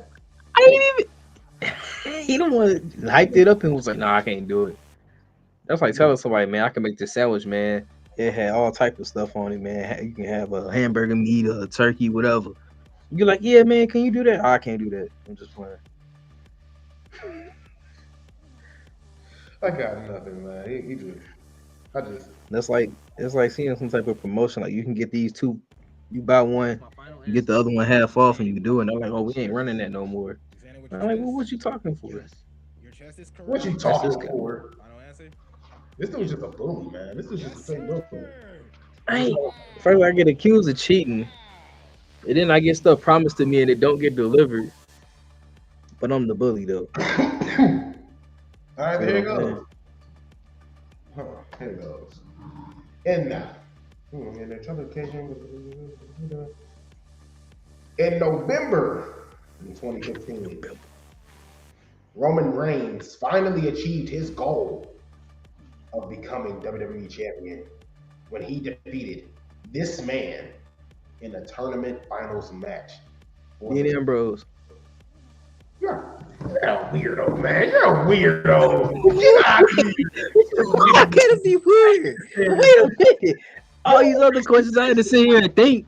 I ain't even. He don't want hyped it up and was like, "Nah, I can't do it." That's like telling somebody, "Man, I can make this sandwich, man. It had all type of stuff on it, man. You can have a hamburger meat, a turkey, whatever." You're like, "Yeah, man, can you do that?" Oh, I can't do that. I'm just playing. I got nothing, man. That's like it's like seeing some type of promotion. Like you can get these two, you buy one, you get the other one half off, and you can do it. And they're like, "Oh, we ain't running that no more." I'm like, "Well, what you talking for?" Your chest is correct. What you talking That's just for? Final answer? This dude's just a bully, man. This dude's just a straight bully. First, I get accused of cheating, and then I get stuff promised to me and it don't get delivered. But I'm the bully though. All right, there it goes. Here it goes. And now, in November 2015, Roman Reigns finally achieved his goal of becoming WWE champion when he defeated this man in a tournament finals match. Dean Ambrose. You're a weirdo, man. You're a weirdo. Get out of here. How can it be weird? Wait a minute. All these other questions I had to sit here and think.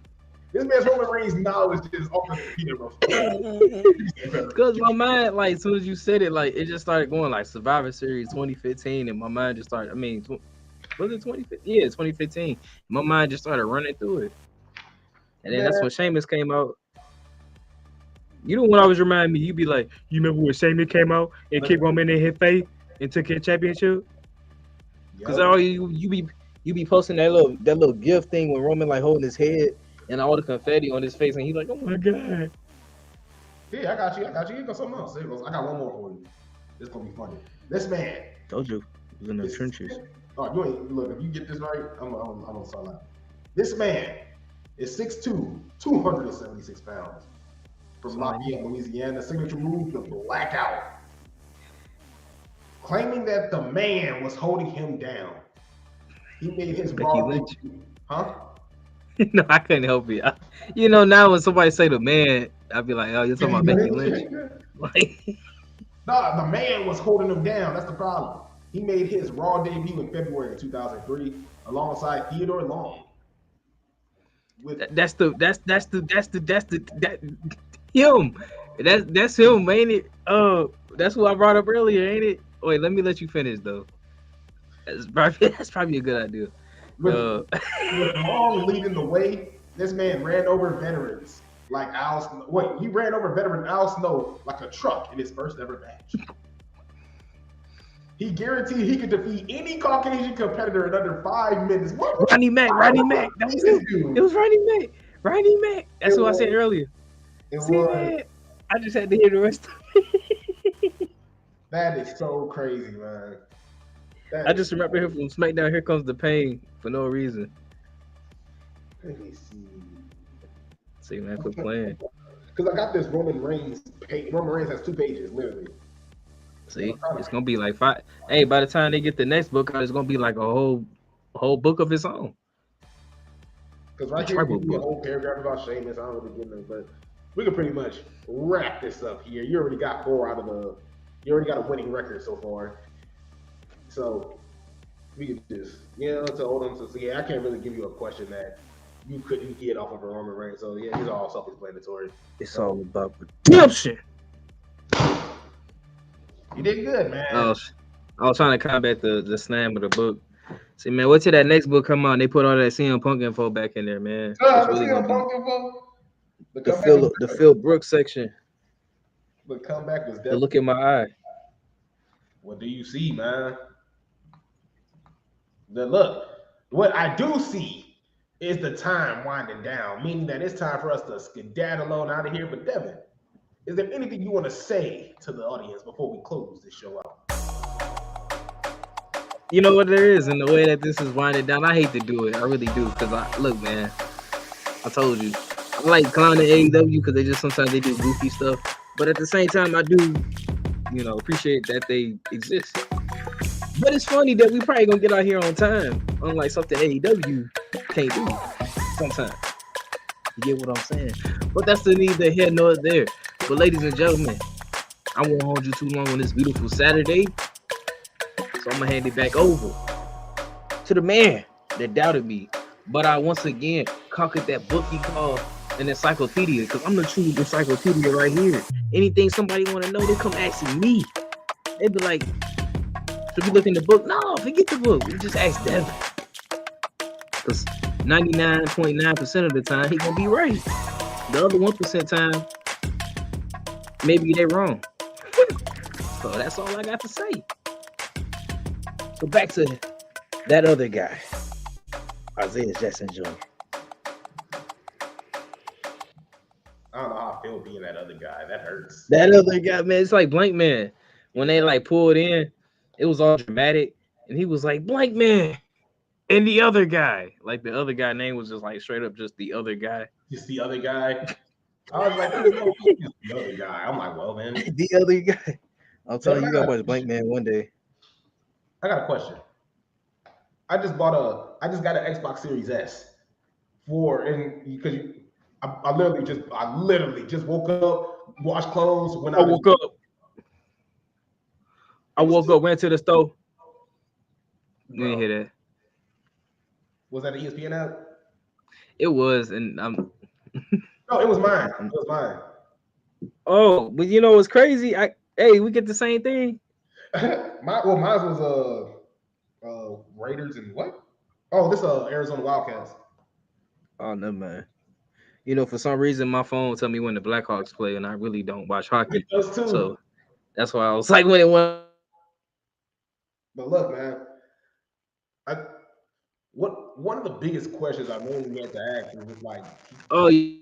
This man's Roman Reigns' knowledge is off the computer. Because my mind, like, as soon as you said it, like, it just started going, like, Survivor Series 2015, and my mind just started, was it 2015? Yeah, 2015. My mind just started running through it. And then that's when Sheamus came out. You know what I was reminding me? You be like, you remember when Sheamus came out and kicked Roman in his face and took his championship? Because all you You be posting that little gift thing when Roman like holding his head and all the confetti on his face, and he's like, "Oh my god!" Yeah, I got you. I got you. You got something else. Here goes. I got one more for you. This gonna be funny. This man Told you, he was in the is. trenches. Oh, you ain't look. If you get this right, I'm gonna start out. This man is 6'2", 276 pounds. From Lafayette, Louisiana. Signature move, the blackout. Claiming that the man was holding him down. He made his Becky raw Lynch. debut. Huh? No, I couldn't help it. Now when somebody say the man, I'd be like, "Oh, you're talking about Becky Lynch." Like, No, the man was holding him down. That's the problem. He made his Raw debut in February of 2003 alongside Theodore Long. that's him. That's him, ain't it? That's who I brought up earlier, ain't it? Wait, let me let you finish though. That's probably a good idea. With Long leading the way, this man ran over veterans like Al Snow. Wait, he ran over veteran Al Snow like a truck in his first ever match. He guaranteed he could defeat any Caucasian competitor in under 5 minutes. Ronnie Mac. That was him. It was Ronnie Mac. That's what I said earlier. Man, I just had to hear the rest of it. That is so crazy, man. I just remember him from SmackDown. Here Comes the Pain for no reason. Let me see. See, man, quit playing. Because I got this Roman Reigns page. Roman Reigns has 2 pages, literally. See, it's gonna be like 5. Hey, by the time they get the next book out, it's gonna be like a whole book of its own. Because right here, we a whole paragraph about Sheamus. I don't really get into it, but we can pretty much wrap this up here. You already got 4 out of the. You already got a winning record so far. So we can just, tell them. So yeah, I can't really give you a question that you couldn't get off of a Roman Reigns. So yeah, these are all self-explanatory. It's all about redemption. You did good, man. I was trying to combat the slam of the book. See, man, wait till that next book come out. And they put all that CM Punk info back in there, man. The really CM Punk info. The Phil Brooks section. The comeback was definitely. The look in my eye. What do you see, man? The look. What I do see is the time winding down, meaning that it's time for us to skedaddle on out of here. But Devin, is there anything you want to say to the audience before we close this show out? You know what there is in the way that this is winding down. I hate to do it. I really do. Because look, man, I told you. I like clowning AEW because they just sometimes they do goofy stuff. But at the same time, I do, appreciate that they exist. But it's funny that we probably gonna get out here on time, unlike something AEW can't do sometimes. You get what I'm saying? But that's the neither here nor there. But ladies and gentlemen, I won't hold you too long on this beautiful Saturday. So I'm gonna hand it back over to the man that doubted me. But I once again conquered that book he called an encyclopedia, because I'm the true encyclopedia right here. Anything somebody want to know, they come asking me. They be like, should we look in the book? No, forget the book. We just ask Devin. Because 99.9% of the time, he gonna be right. The other 1% time, maybe they wrong. So that's all I got to say. So back to that other guy, Isaiah Jackson Jr. I don't know how I feel being that other guy. That hurts. That other guy, man, it's like Blank Man. When they like pulled in, it was all dramatic, and he was like, Blank Man, and the other guy. Like the other guy name was just like straight up just the other guy. Just the other guy. I was like, the other guy. I'm like, well, man. The other guy. I'm telling you, you gotta watch Blank Man one day. I got a question. I just got an Xbox Series S because I literally just woke up, washed clothes, went out. I woke up, went to the store. You didn't hear that. Was that an ESPN app? It was, and I'm. No, it was mine. It was mine. Oh, but you know what's crazy? Hey, we get the same thing. Mine was Raiders and what? Oh, this Arizona Wildcats. Oh no, man. You know, for some reason, my phone tell me when the Blackhawks play, and I really don't watch hockey. Those two. So that's why I was like, when it went. But look, man, one of the biggest questions I know we had to ask is just like, Oh, you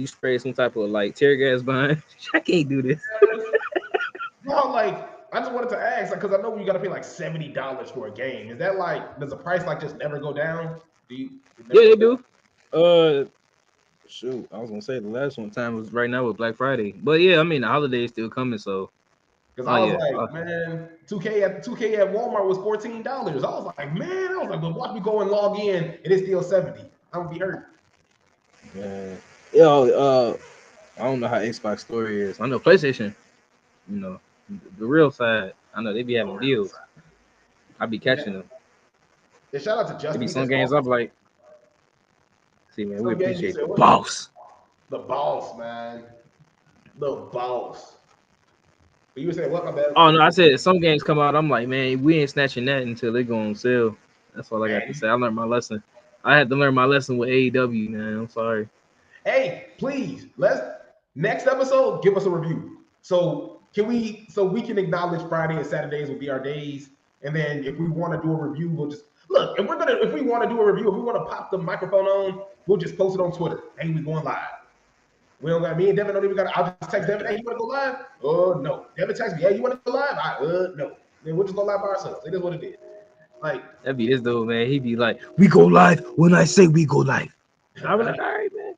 spray some type of like tear gas behind. I can't do this. no, like I just wanted to ask, like, because I know you got to pay like $70 for a game. Is that like, does the price like just never go down? Do you? It never Yeah, they go down? do. Shoot, I was gonna say the last one time was right now with Black Friday, but yeah, I mean the holiday's still coming, so Because oh I was yeah, like, man, 2K at Walmart was $14. I was like, man, I was like, but watch me go and log in, and it's still 70. I'm gonna be hurt. yeah. Yo, I don't know how Xbox story is. I know PlayStation, you know, the real side. I know they be having deals. I be Yeah. catching them. And shout out to There Justin. be He some says, games I'm like, see man, we some game. He appreciate said, the what? boss. The boss, man. The boss. But you were saying what, my bad? Oh no, I said some games come out. I'm like, man, we ain't snatching that until they go on sale. That's all I got to Man. say. I learned my lesson. I had to learn my lesson with AEW, man. I'm sorry. Hey, please, let's next episode give us a review. So we can acknowledge Friday and Saturdays will be our days. And then if we want to do a review, we'll just look. If we want to do a review, if we want to pop the microphone on, we'll just post it on Twitter. Hey, we going live. We don't got me and Devin don't even got. I'll just text Devin. Hey, you want to go live? No. Devin text me. Hey, you want to go live? No. Then we'll just go live by ourselves. It is what it is. Like That'd be this dude, man. He'd be like, we go live when I say we go live. I was like, all right, man.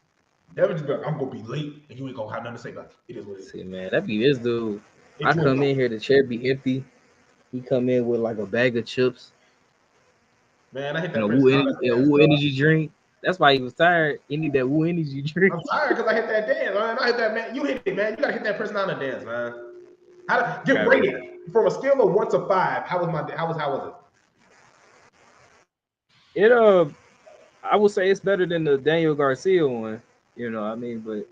Devin just be like, I'm gonna be late, and you ain't gonna have nothing to say about it. It is what it is. See, man, that'd be this dude. I Enjoy come life. in here, the chair be empty. He come in with like a bag of chips Man, I hit and that Prince Thomas a dance, Woo bro. energy drink. That's why he was tired. He need that Woo energy drink. I'm tired because I hit that dance, man. I hit that, man. You hit it, man. You gotta hit that Prince Thomas dance, man. Get rated from a scale of 1 to 5. How was it? It I would say it's better than the Daniel Garcia one. You know, what I mean, but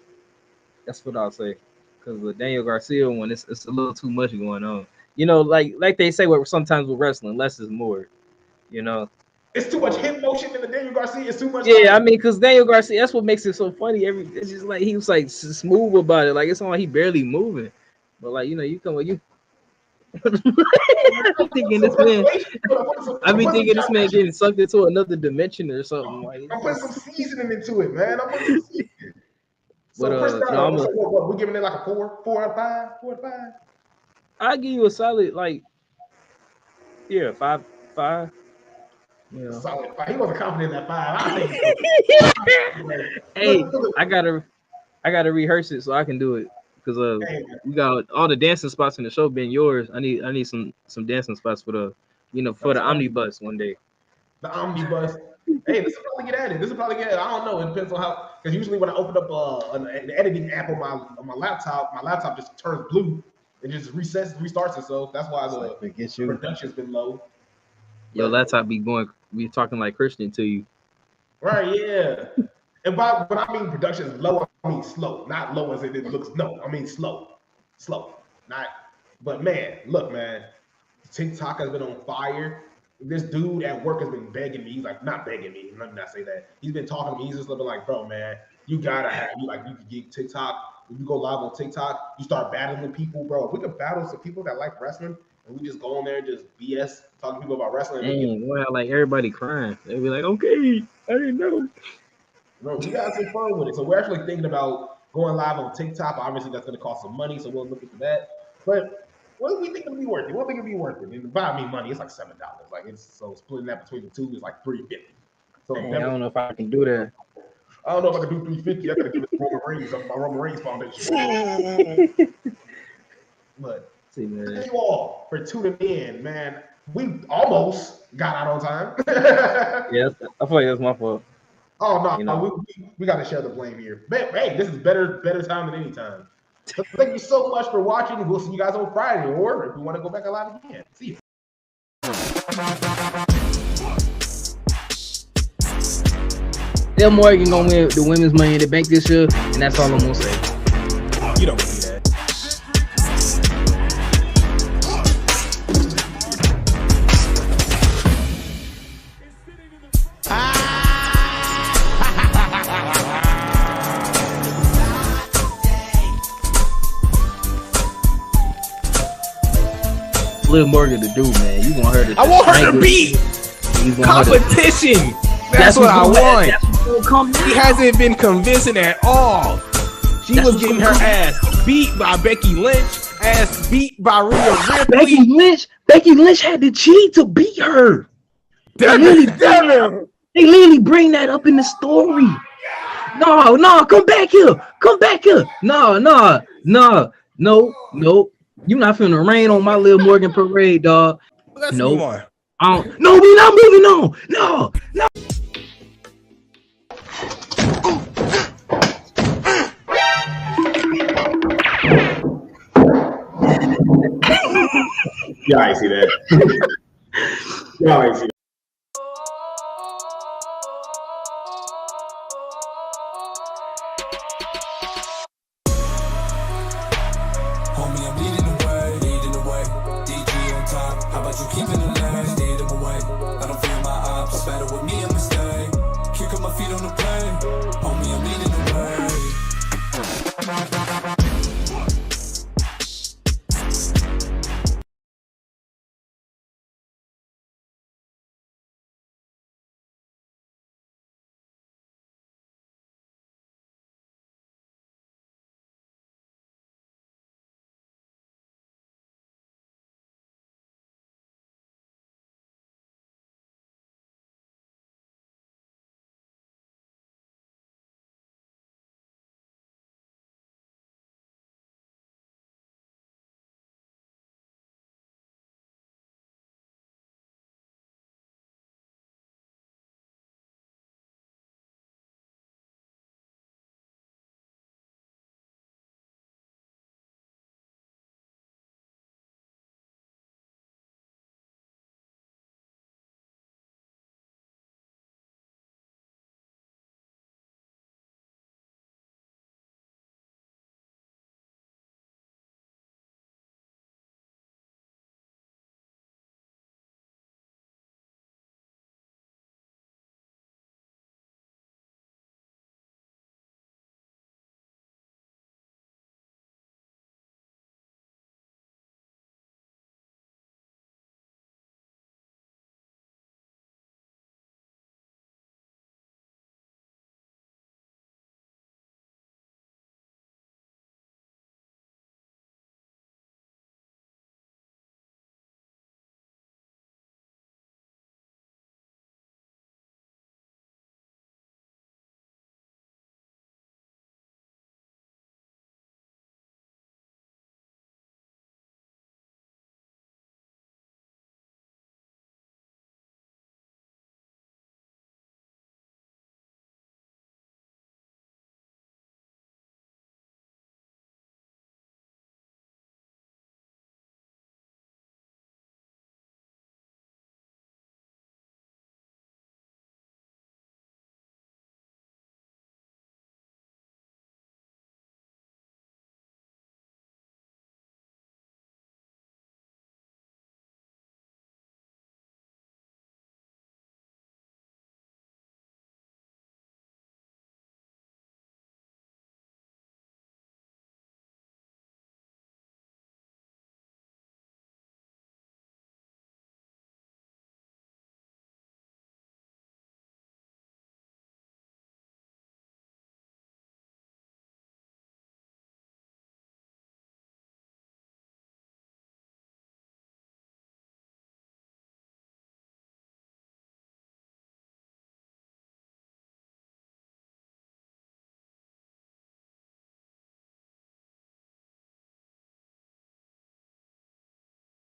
that's what I'll say. Because the Daniel Garcia one, it's a little too much going on. You know, like they say, what sometimes with wrestling, less is more. You know. It's too much hip motion in the Daniel Garcia. It's too much. Yeah, I mean, because Daniel Garcia, that's what makes it so funny. It's just like he was like smooth about it. Like it's not like he barely moving, but like you know, you come with you. I'm thinking this man. I be thinking this man getting sucked into another dimension or something. Like I'm putting some seasoning into it, man. I'm putting some seasoning. So but Prince no, Thomas, what, we giving it like a 4 out of 5, 4 out of 5. I give you a solid like, yeah, 5. You know. Solid 5. He wasn't confident in that 5. I think. Hey, I gotta rehearse it so I can do it because we got all the dancing spots in the show being yours. I need some dancing spots for the for the omnibus one day. The omnibus. Hey, this will probably get added. I don't know. It depends on how. Because usually when I open up an editing app on my laptop just turns blue. It just restarts itself. That's why the production's been low. Your laptop be talking like Christian to you. Right, yeah. And when I mean production is low, I mean slow. Not low as it looks. No, I mean slow. Slow. Not. But man, look, man. TikTok has been on fire. This dude at work has been begging me. He's like, not begging me. Let me not say that. He's been talking to me. He's just looking like, bro, man, you gotta have you can get TikTok. If you go live on TikTok, you start battling people, bro. If we can battle some people that like wrestling, and we just go on there and just BS, talking to people about wrestling. Dang, well, like everybody crying. They'll be like, okay, I didn't know. Bro, we got some fun with it. So we're actually thinking about going live on TikTok. Obviously, that's going to cost some money, so we'll look into that. But what do we think it'll be worth it? What do we think it'll be worth it? And buy me money, it's like $7. Like so splitting that between the two is like $3.50. So I don't know if I can do that. I don't know if I can do $3.50. I gotta give it to Roman Reigns, my Roman Reigns Foundation. But see, man. Thank you all for tuning in, man. We almost got out on time. Yeah, I feel like that's my fault. Oh no, we got to share the blame here. But hey, this is better time than any time. So thank you so much for watching. We'll see you guys on Friday, or if you want to go back live again. See you. Del Morgan gonna win the women's Money in the Bank this year, and that's all I'm gonna say. You don't believe that. Liv Morgan to do, man? You want her to? I want her to strangle beat you. You want her to- competition. That's what I what's gonna- want. That's what's gonna come She now. hasn't been convincing at all. She That's was what's getting gonna her come. ass beat by Becky Lynch, ass beat by Rhea Becky Ripley. Lynch had to cheat to beat her. Devin. They literally bring that up in the story. No, come back here. No. You not finna rain on my Liv Morgan parade, dog. Let's No. move on. No, we not moving on. No. Y'all ain't see that. Y'all ain't see that.